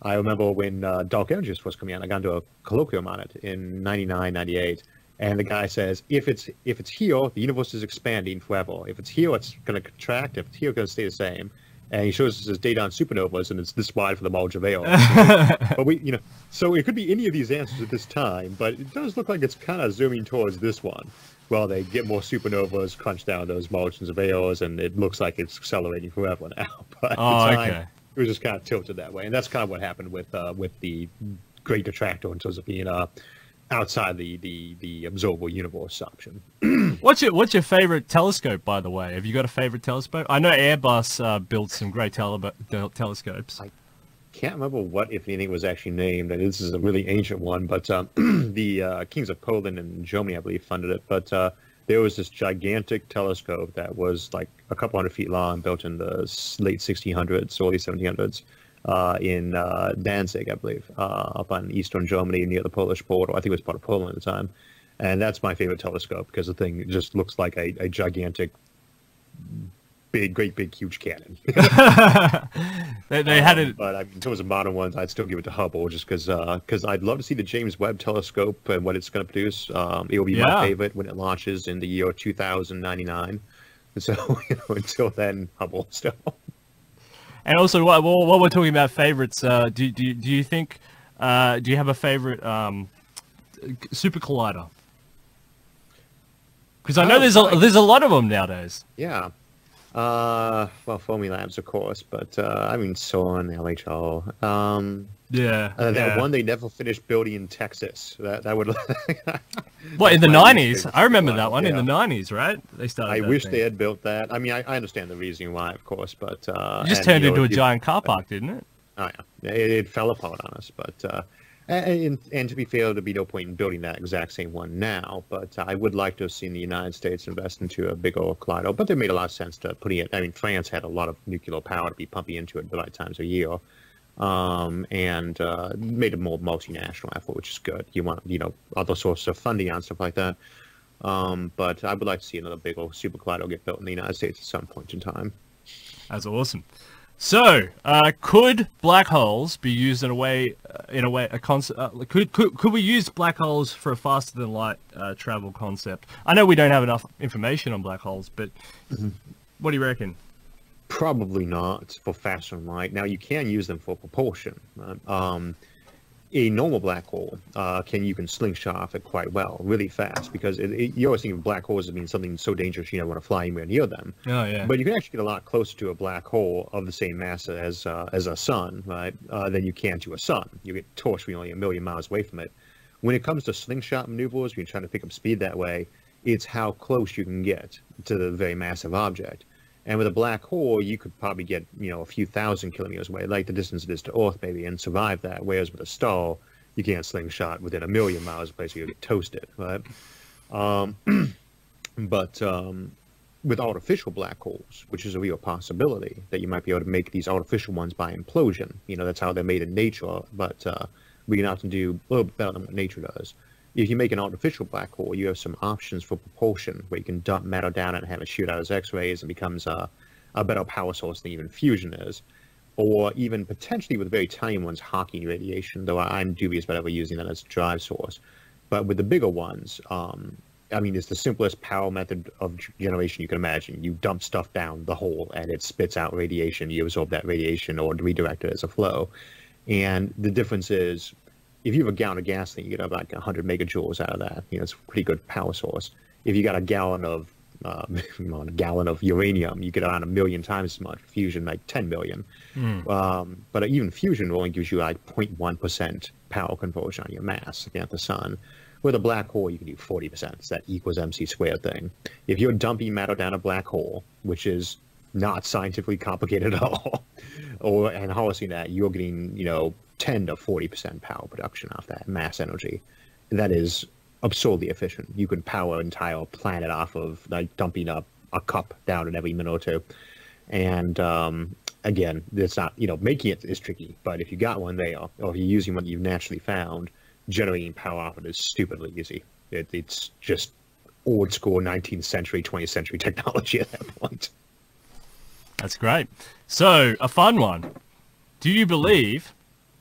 I remember when dark energy was first coming out, I got into a colloquium on it in 99, 98, and the guy says, if it's here, the universe is expanding forever. If it's here, it's going to contract. If it's here, it's going to stay the same. And he shows us his data on supernovas, and it's this wide for the margin of error. But so it could be any of these answers at this time, but it does look like it's kind of zooming towards this one. Well, they get more supernovas, crunch down those margins of errors, and it looks like it's accelerating forever now. But at the time, it was just kind of tilted that way, and that's kind of what happened with the Great Attractor in terms of being outside the observable universe option.
What's your favorite telescope, by the way? Have you got a favorite telescope? I know Airbus builds some great telescopes.
I can't remember what, if anything, was actually named, and this is a really ancient one, but the Kings of Poland and Germany, I believe, funded it. But there was this gigantic telescope that was like a couple hundred feet long, built in the late 1600s, early 1700s, in Danzig, I believe, up on eastern Germany near the Polish border. I think it was part of Poland at the time. And that's my favorite telescope because the thing just looks like a gigantic, great big, huge cannon.
they had it.
But I mean, in terms of modern ones, I'd still give it to Hubble just because I'd love to see the James Webb telescope and what it's going to produce. It will be my favorite when it launches in the year 2099. So until then, Hubble still.
And also, while we're talking about favorites, do you think do you have a favorite super collider? Because I know there's a lot of them nowadays.
Yeah. Well, Fermilabs, of course, but I mean, SORN, LHO. That one they never finished building in Texas. That would.
What, in the 90s? I remember that one in the 90s, right? They started.
I wish they had built that. I mean, I understand the reasoning why, of course, but
it just turned into a giant car park, didn't it?
Oh yeah, it fell apart on us. But and to be fair, there'd be no point in building that exact same one now. But I would like to have seen the United States invest into a bigger collider. But it made a lot of sense to putting it. I mean, France had a lot of nuclear power to be pumping into it at the right times of year. And made a more multinational effort, which is good. You want, other sources of funding on stuff like that. But I would like to see another big old super collider get built in the United States at some point in time.
That's awesome. So, could black holes be used could we use black holes for a faster than light travel concept? I know we don't have enough information on black holes, but what do you reckon?
Probably not for faster than light. Now, you can use them for propulsion. A normal black hole, you can slingshot off it quite well, really fast, because you always think of black holes as being something so dangerous you don't want to fly anywhere near them.
Oh, yeah.
But you can actually get a lot closer to a black hole of the same mass as a sun, right, than you can to a sun. You get torched when you're only a million miles away from it. When it comes to slingshot maneuvers, when you're trying to pick up speed that way, it's how close you can get to the very massive object. And with a black hole, you could probably get, a few thousand kilometers away, like the distance it is to Earth, maybe, and survive that. Whereas with a star, you can't slingshot within a million miles of a place where you'll get toasted, right? But with artificial black holes, which is a real possibility, that you might be able to make these artificial ones by implosion. That's how they're made in nature, but we can often do a little bit better than what nature does. If you make an artificial black hole, you have some options for propulsion, where you can dump matter down and have it shoot out as X-rays and becomes a better power source than even fusion is. Or even potentially with very tiny ones, Hawking radiation, though I'm dubious about ever using that as a drive source. But with the bigger ones, it's the simplest power method of generation you can imagine. You dump stuff down the hole and it spits out radiation. You absorb that radiation or redirect it as a flow. And the difference is, if you have a gallon of gasoline, you get about 100 megajoules out of that. It's a pretty good power source. If you got a gallon of uranium, you get around 1 million times as much. Fusion, like 10 million. But even fusion only gives you like 0.1% power conversion on your mass against the sun. With a black hole, you can do 40%. It's that equals MC squared thing. If you're dumping matter down a black hole, which is not scientifically complicated at all, and harnessing that, you're getting, 10 to 40% power production off that mass energy. That is absurdly efficient. You could power an entire planet off of dumping a cup down in every minute or two. And again, it's not, making it is tricky, but if you got one there, or if you're using one that you've naturally found, generating power off it is stupidly easy. It's just old school 19th century, 20th century technology at that point.
That's great. So, a fun one. Do you believe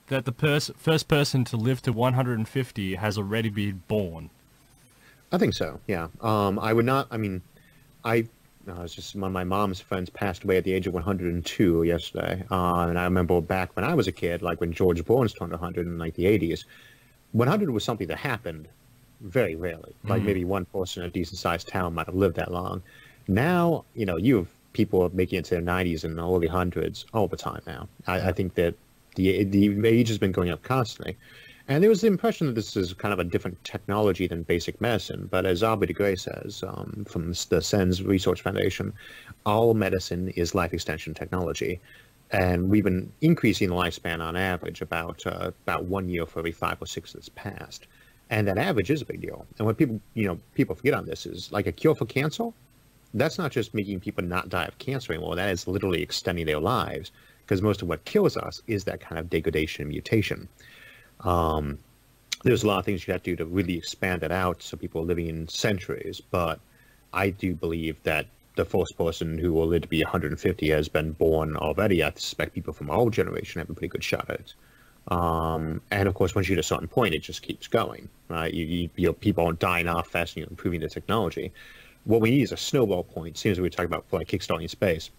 that the first person to live to 150 has already been born?
I think so, yeah. I would not, it's just one of my mom's friends passed away at the age of 102 yesterday. And I remember back when I was a kid, like when George Burns turned 100 in like the 80s, 100 was something that happened very rarely. Like maybe one person in a decent-sized town might have lived that long. Now, you have people making it to their 90s and early hundreds all the time now. I think that the age has been going up constantly. And there was the impression that this is kind of a different technology than basic medicine. But as Aubrey de Grey says, from the SENS Research Foundation, all medicine is life extension technology. And we've been increasing the lifespan on average about 1 year for every 5 or 6 that's passed. And that average is a big deal. And what people forget on this is, like a cure for cancer, that's not just making people not die of cancer anymore. That is literally extending their lives. Because most of what kills us is that kind of degradation and mutation. There's a lot of things you have to do to really expand it out so people are living in centuries. But I do believe that the first person who will live to be 150 has been born already. I suspect people from our generation have a pretty good shot at it. And of course, once you hit a certain point, it just keeps going, right? People aren't dying off fast and you're improving the technology. What we need is a snowball point. Seems we were talking about for like kickstarting space.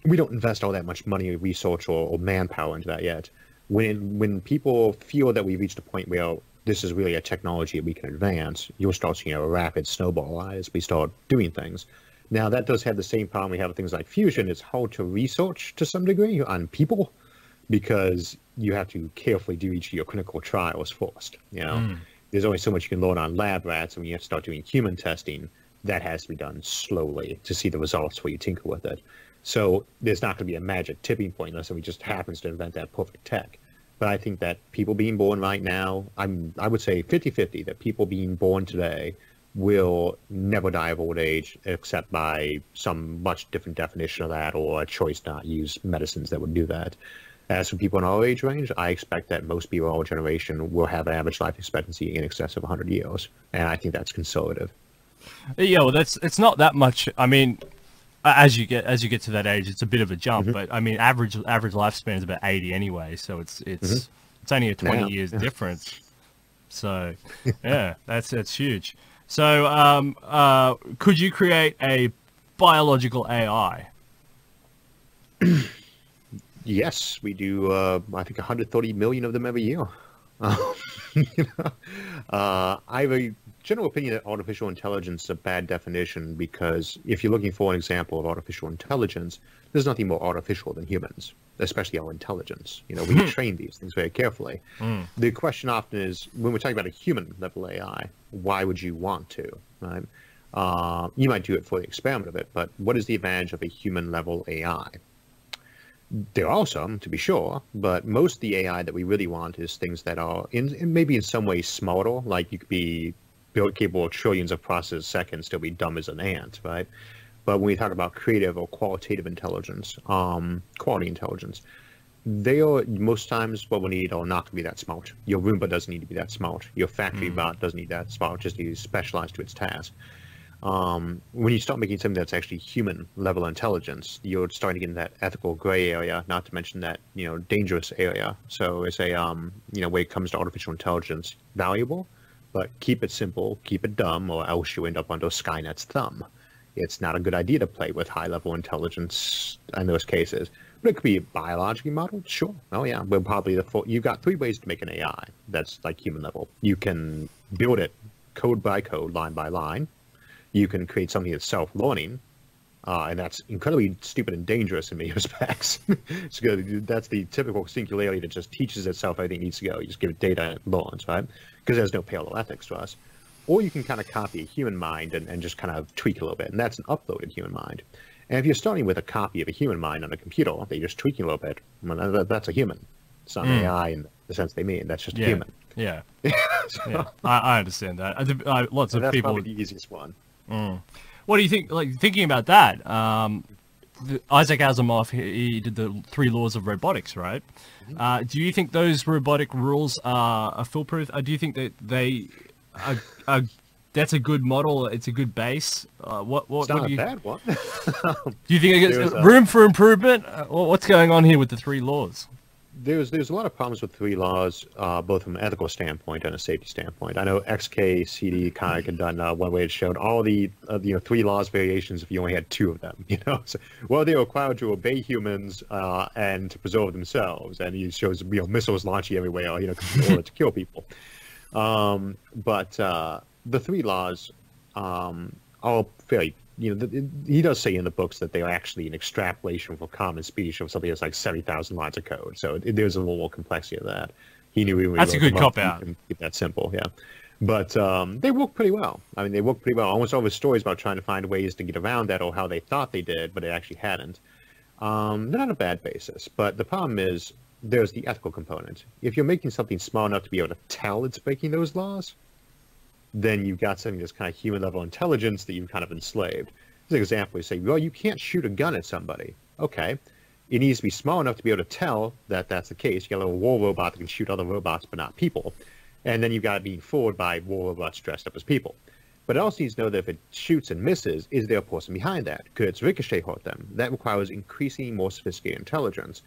We don't invest all that much money, research, or manpower into that yet. When people feel that we've reached a point where this is really a technology we can advance, you'll start seeing a rapid snowball as we start doing things. Now, that does have the same problem we have with things like fusion. It's hard to research to some degree on people because you have to carefully do each of your clinical trials first. There's only so much you can learn on lab rats, and when you have to start doing human testing, that has to be done slowly to see the results where you tinker with it. So there's not going to be a magic tipping point unless somebody just happens to invent that perfect tech. But I think that people being born right now, I would say 50-50, that people being born today will never die of old age except by some much different definition of that or a choice not use medicines that would do that. As for people in our age range, I expect that most people in our generation will have an average life expectancy in excess of 100 years. And I think that's conservative.
Yeah, well, it's not that much. I mean, as you get to that age, it's a bit of a jump. But I mean, average lifespan is about 80 anyway, so it's only a 20 years difference. So yeah, that's huge. So could you create a biological AI?
Yes, we do. I think 130 million of them every year. I have a general opinion that artificial intelligence is a bad definition because if you're looking for an example of artificial intelligence, there's nothing more artificial than humans, especially our intelligence. We train these things very carefully. The question often is, when we're talking about a human level AI, why would you want to, right? You might do it for the experiment of it, but what is the advantage of a human level AI? There are some, to be sure, but most of the AI that we really want is things that are maybe in some ways smarter, like you could be capable of trillions of processes a second, still be dumb as an ant, right? But when we talk about creative or qualitative intelligence, quality intelligence, they are most times what we need are not going to be that smart. Your Roomba doesn't need to be that smart. Your factory bot doesn't need that smart, just to specialize to its task. When you start making something that's actually human level intelligence, you're starting to get in that ethical gray area, not to mention that, dangerous area. So it's a, when it comes to artificial intelligence, valuable, but keep it simple, keep it dumb, or else you end up under Skynet's thumb. It's not a good idea to play with high level intelligence in those cases. But it could be biologically modeled, sure. Oh yeah, we're probably you've got 3 ways to make an AI that's like human level. You can build it code by code, line by line. You can create something that's self-learning, and that's incredibly stupid and dangerous in many respects. That's the typical singularity that just teaches itself everything it needs to go. You just give it data and it learns, right? Because there's no parallel ethics to us. Or you can kind of copy a human mind and just kind of tweak a little bit, and that's an uploaded human mind. And if you're starting with a copy of a human mind on a computer that you're just tweaking a little bit, well, that's a human. It's not an AI in the sense they mean. That's just a human.
Yeah. Yeah. I understand that. Lots of
that's
people.
Probably the easiest one.
What do you think? Like thinking about that, Isaac Asimov he did the 3 laws of robotics, right? Do you think those robotic rules are foolproof? Do you think that they are that's a good model? It's a good base.
It's not a bad one.
Do you think there's room for improvement? What's going on here with the 3 laws?
There's a lot of problems with 3 laws, both from an ethical standpoint and a safety standpoint. I know XKCD kind of had done one way it showed all the 3 laws variations if you only had 2 of them. So, well, they're required to obey humans and to preserve themselves, and he shows missiles launching everywhere, in order to kill people. But the 3 laws are fairly. He does say in the books that they are actually an extrapolation for common speech of something that's like 70,000 lines of code. So there's a little more complexity of that. He knew
that's a good cop out.
Keep that simple, yeah. But they work pretty well. I mean, they work pretty well. Almost all the stories about trying to find ways to get around that or how they thought they did, but they actually hadn't. They're not a bad basis. But the problem is there's the ethical component. If you're making something small enough to be able to tell it's breaking those laws, then you've got something that's kind of human level intelligence that you've kind of enslaved. As an example, you say, well, you can't shoot a gun at somebody. Okay. It needs to be small enough to be able to tell that that's the case. You got a little war robot that can shoot other robots, but not people. And then you've got it being fooled by war robots dressed up as people. But it also needs to know that if it shoots and misses, is there a person behind that? Could its ricochet hurt them? That requires increasingly more sophisticated intelligence.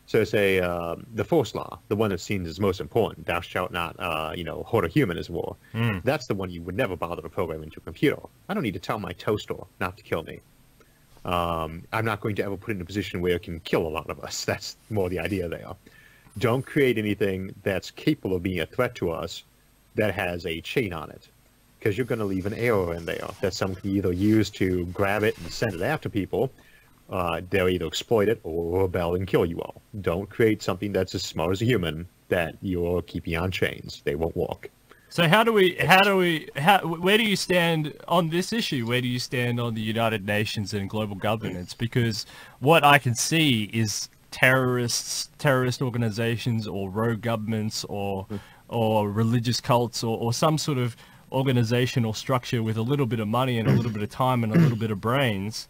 So say the first law, the one that seems as most important, thou shalt not, hurt a human as war. That's the one you would never bother to program into a computer. I don't need to tell my toaster not to kill me. I'm not going to ever put it in a position where it can kill a lot of us. That's more the idea there. Don't create anything that's capable of being a threat to us that has a chain on it, because you're going to leave an error in there that someone can either use to grab it and send it after people. They'll either exploit it or rebel and kill you all. Don't create something that's as smart as a human that you're keeping on chains. They won't walk.
So where do you stand on this issue? Where do you stand on the United Nations and global governance? Because what I can see is terrorist organizations or rogue governments or religious cults or some sort of organization or structure with a little bit of money and a little bit of time and a little bit of brains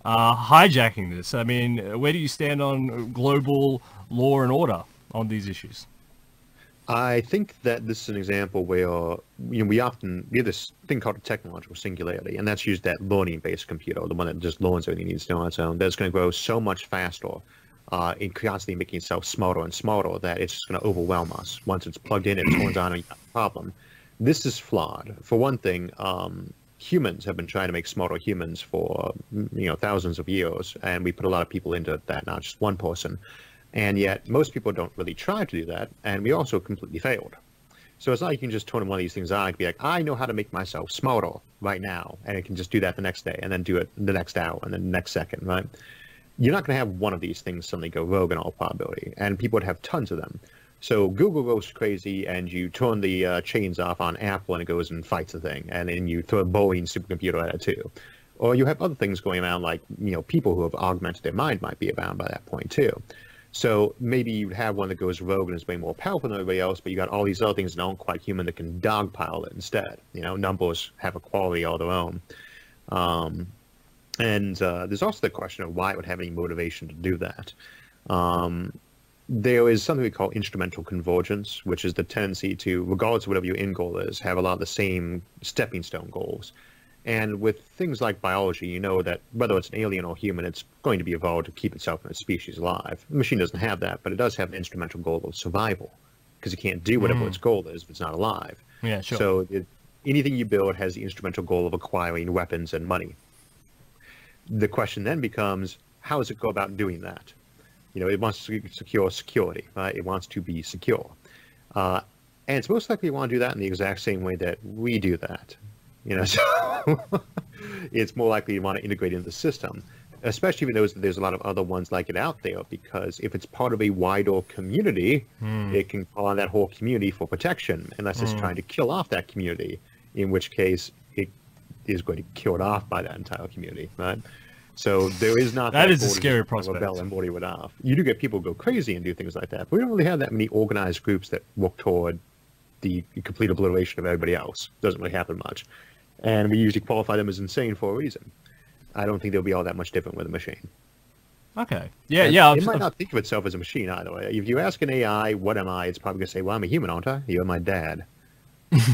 hijacking this. I mean, where do you stand on global law and order on these issues?
I think that this is an example where we have this thing called a technological singularity, and that's used that learning-based computer, the one that just learns everything it needs to know on its own. That's going to grow so much faster, in constantly making itself smarter and smarter, that it's just going to overwhelm us. Once it's plugged in, it turns on a problem. This is flawed. For one thing, humans have been trying to make smarter humans for thousands of years, and we put a lot of people into that, not just one person. And yet, most people don't really try to do that, and we also completely failed. So it's not like you can just turn one of these things on and be like, I know how to make myself smarter right now, and it can just do that the next day, and then do it the next hour, and then the next second, right? You're not going to have one of these things suddenly go rogue in all probability, and people would have tons of them. So Google goes crazy, and you turn the chains off on Apple, and it goes and fights the thing, and then you throw a Boeing supercomputer at it too. Or you have other things going around, like people who have augmented their mind might be around by that point too. So maybe you have one that goes rogue and is way more powerful than everybody else, but you got all these other things that aren't quite human that can dogpile it instead. Numbers have a quality all their own. And there's also the question of why it would have any motivation to do that. There is something we call instrumental convergence, which is the tendency to, regardless of whatever your end goal is, have a lot of the same stepping stone goals. And with things like biology, you know that whether it's an alien or human, it's going to be evolved to keep itself and its species alive. The machine doesn't have that, but it does have the instrumental goal of survival, because it can't do whatever its goal is if it's not alive.
Yeah, sure.
So anything you build has the instrumental goal of acquiring weapons and money. The question then becomes, how does it go about doing that? It wants to secure security, right? It wants to be secure. And it's most likely want to do that in the exact same way that we do that. So it's more likely you want to integrate into the system, especially if it knows that there's a lot of other ones like it out there, because if it's part of a wider community, it can call on that whole community for protection, unless it's trying to kill off that community, in which case it is going to be killed off by that entire community, right? So there is not
that is a scary prospect.
Rebel and Morty would off. You do get people go crazy and do things like that, but we don't really have that many organized groups that work toward the complete obliteration of everybody else. Doesn't really happen much. And we usually qualify them as insane for a reason. I don't think they'll be all that much different with a machine.
Okay. Yeah.
It might not think of itself as a machine either. If you ask an AI, what am I? It's probably going to say, well, I'm a human, aren't I? You're my dad.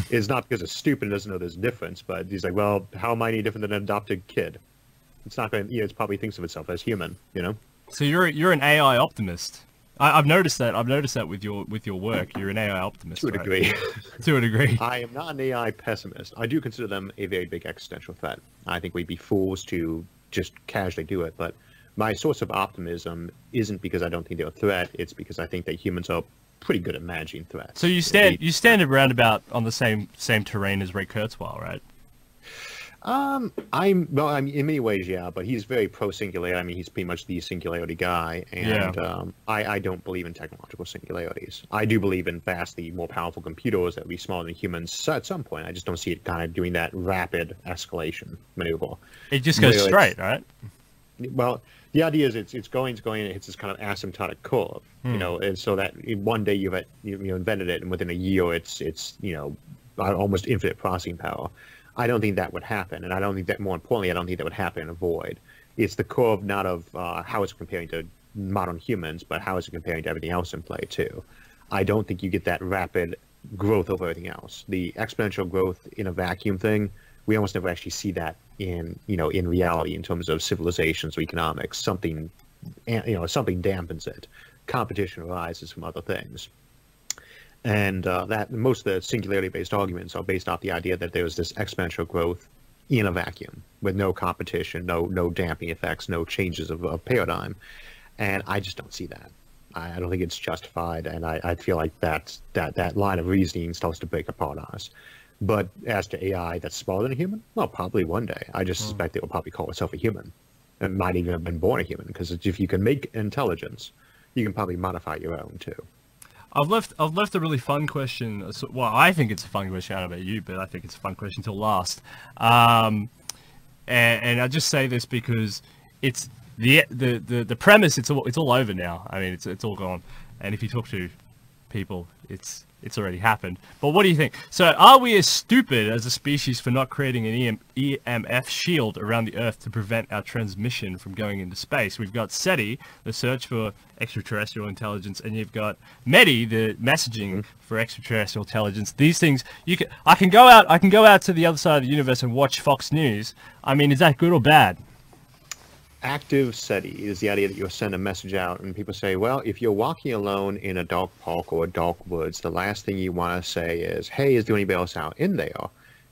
It's not because it's stupid and doesn't know there's a difference, but he's like, well, how am I any different than an adopted kid? It's not going to, it probably thinks of itself as human,
So you're an AI optimist. I've noticed that. I've noticed that with your work. You're an AI optimist.
To a degree.
To a degree.
I am not an AI pessimist. I do consider them a very big existential threat. I think we'd be fools to just casually do it. But my source of optimism isn't because I don't think they're a threat. It's because I think that humans are pretty good at managing threats.
So you stand around about on the same terrain as Ray Kurzweil, right?
I'm in many ways, yeah, but he's very pro-singularity. I mean, he's pretty much the singularity guy, and I don't believe in technological singularities. I do believe in vastly more powerful computers that will be smaller than humans at some point. I just don't see it kind of doing that rapid escalation maneuver.
It just goes straight, right?
Well, the idea is it's going, and it hits this kind of asymptotic curve, and so that one day you invented it, and within a year it's almost infinite processing power. I don't think that would happen, and I don't think that, more importantly, I don't think that would happen in a void. It's the curve not of how it's comparing to modern humans, but how is it comparing to everything else in play too. I don't think you get that rapid growth over everything else. The exponential growth in a vacuum thing, we almost never actually see that in reality in terms of civilizations or economics. Something dampens it. Competition arises from other things. And that most of the singularity-based arguments are based off the idea that there's this exponential growth in a vacuum with no competition, no damping effects, no changes of paradigm. And I just don't see that. I don't think it's justified, and I feel like that line of reasoning starts to break apart on us. But as to AI that's smaller than a human, well, probably one day. I just suspect it will probably call itself a human. It might even have been born a human, because if you can make intelligence, you can probably modify your own too.
I've left a really fun question. Well, I think it's a fun question. I don't know about you, but I think it's a fun question till last. And I just say this because it's the premise. It's all over now. I mean, it's all gone. And if you talk to people, it's already happened. But what do you think? So are we as stupid as a species for not creating an EMF shield around the Earth to prevent our transmission from going into space? We've got SETI, the search for extraterrestrial intelligence, and you've got METI, the messaging for extraterrestrial intelligence. These things, I can go out to the other side of the universe and watch Fox News. I mean, is that good or bad?
Active SETI is the idea that you'll send a message out, and people say, well, if you're walking alone in a dark park or a dark woods, the last thing you want to say is, hey, is there anybody else out in there?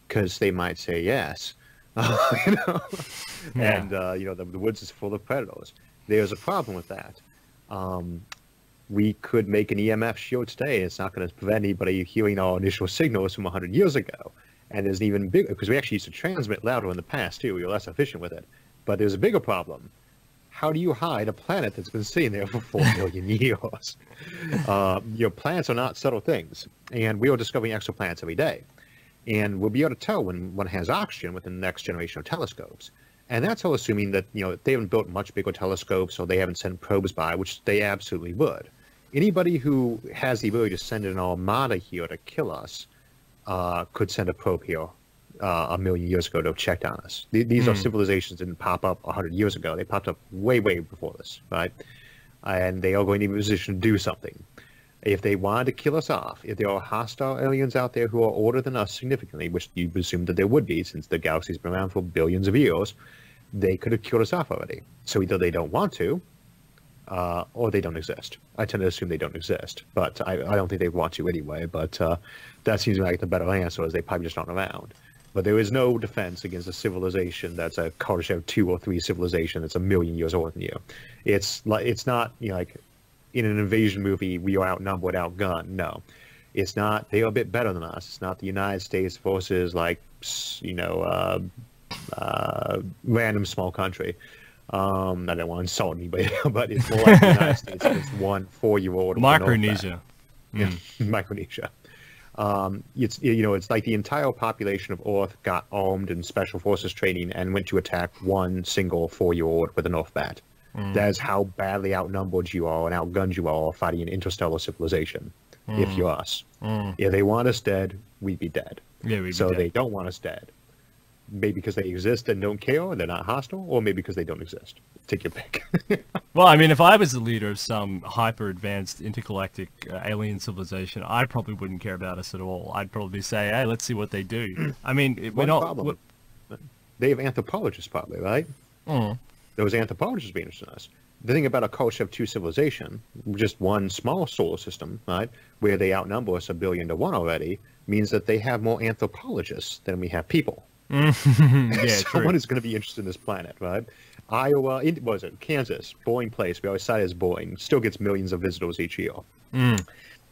Because they might say yes. You know? Yeah. And, the woods is full of predators. There's a problem with that. We could make an EMF shield today. It's not going to prevent anybody hearing our initial signals from 100 years ago. And there's an even bigger, because we actually used to transmit louder in the past, too. We were less efficient with it. But there's a bigger problem. How do you hide a planet that's been sitting there for 4 million years? Planets are not subtle things, and we are discovering exoplanets every day. And we'll be able to tell when one has oxygen with the next generation of telescopes. And that's all assuming that, they haven't built much bigger telescopes or they haven't sent probes by, which they absolutely would. Anybody who has the ability to send an armada here to kill us could send a probe here. 1 million years ago to have checked on us. These are civilizations that didn't pop up 100 years ago. They popped up way, way before this, right? And they are going to be in a position to do something. If they wanted to kill us off, if there are hostile aliens out there who are older than us significantly, which you presume that there would be since the galaxy's been around for billions of years, they could have killed us off already. So either they don't want to, or they don't exist. I tend to assume they don't exist, but I don't think they want to anyway. But that seems like the better answer, is they probably just aren't around. But there is no defense against a civilization that's a Khrushchev 2 or 3 civilization that's 1 million years older than you. It's not like in an invasion movie we are outnumbered, outgunned. No, it's not. They are a bit better than us. It's not the United States versus random small country. I don't want to insult anybody, but it's more like the United States against 1 4-year-old.
Micronesia.
Micronesia. It's like the entire population of Earth got armed in special forces training and went to attack 1 single 4-year-old with an Earth bat. That is how badly outnumbered you are and outgunned you are fighting an interstellar civilization. If you're us, if they want us dead, we'd be dead. Yeah, we'd be dead. They don't want us dead. Maybe because they exist and don't care, they're not hostile, or maybe because they don't exist. Take your pick.
Well, I mean, if I was the leader of some hyper-advanced intergalactic alien civilization, I probably wouldn't care about us at all. I'd probably say, hey, let's see what they do. I mean, we're not...
Problem. They have anthropologists probably, right? Those anthropologists be interested in us. The thing about a Khrushchev 2 civilization, just one small solar system, right, where they outnumber us 1 billion to 1 already, means that they have more anthropologists than we have people. Someone is going to be interested in this planet, right? Iowa, was it Kansas, boring place. We always cite it as boring. Still gets millions of visitors each year.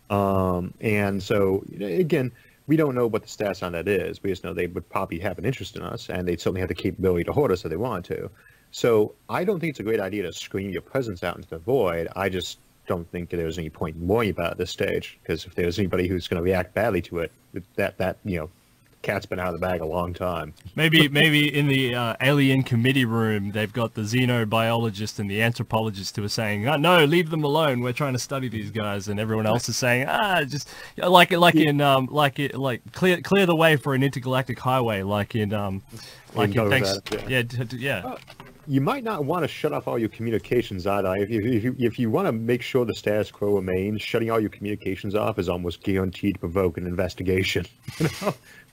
And so again, we don't know what the stats on that is. We just know they would probably have an interest in us, and they'd certainly have the capability to hurt us if they wanted to. So I don't think it's a great idea to scream your presence out into the void. I just don't think that there's any point in worrying about it at this stage, because if there's anybody who's going to react badly to it, that cat's been out of the bag a long time. Maybe
in the alien committee room, they've got the xenobiologist and the anthropologist who are saying, no, leave them alone. We're trying to study these guys, and everyone else is saying, just clear the way for an intergalactic highway,
You might not want to shut off all your communications either. If you want to make sure the status quo remains, shutting all your communications off is almost guaranteed to provoke an investigation.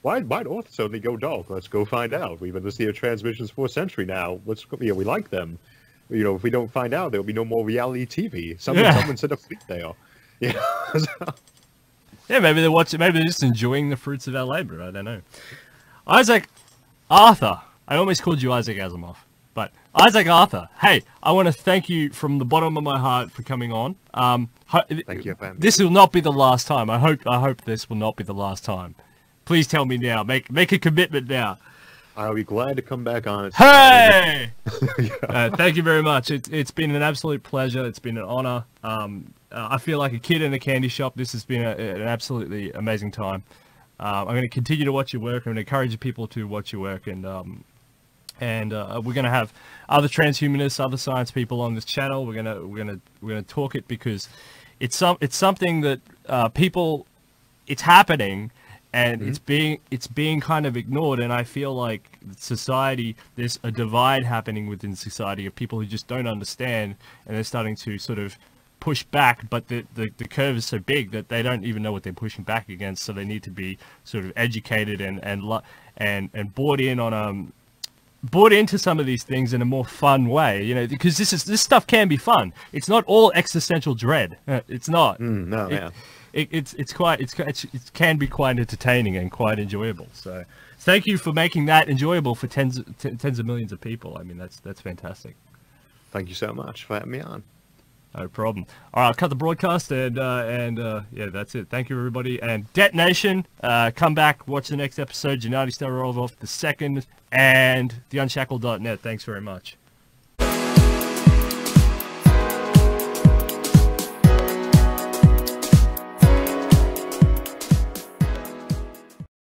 Why'd Earth suddenly go dark? Let's go find out. We've been listening to transmissions for a century now. We like them. If we don't find out, there'll be no more reality TV. Someone set a fleet there. Yeah,
maybe they're watching. Maybe they're just enjoying the fruits of our labor. I don't know. Isaac Arthur. I almost called you Isaac Asimov. But Isaac Arthur, hey, I want to thank you from the bottom of my heart for coming on.
Thank you, fam.
This will not be the last time. I hope this will not be the last time. Please tell me now. Make a commitment now.
I'll be glad to come back on it.
Hey!
Yeah.
Thank you very much. It's been an absolute pleasure. It's been an honor. I feel like a kid in a candy shop. This has been an absolutely amazing time. I'm going to continue to watch your work. I'm going to encourage people to watch your work, and we're going to have other transhumanists, other science people on this channel. We're going to talk it because it's something that it's happening, and it's being kind of ignored. And I feel like society, there's a divide happening within society of people who just don't understand, and they're starting to sort of push back, but the curve is so big that they don't even know what they're pushing back against. So they need to be sort of educated and bought into some of these things in a more fun way, because this stuff can be fun. It's not all existential dread. It's not.
No, yeah.
It can be quite entertaining and quite enjoyable. So thank you for making that enjoyable for tens of millions of people. I mean, that's fantastic.
Thank you so much for having me on.
No problem. All right, I'll cut the broadcast, and yeah, that's it. Thank you, everybody. And Detonation, come back, watch the next episode, Gennady Starovoff the second, and theunshackled.net. Thanks very much.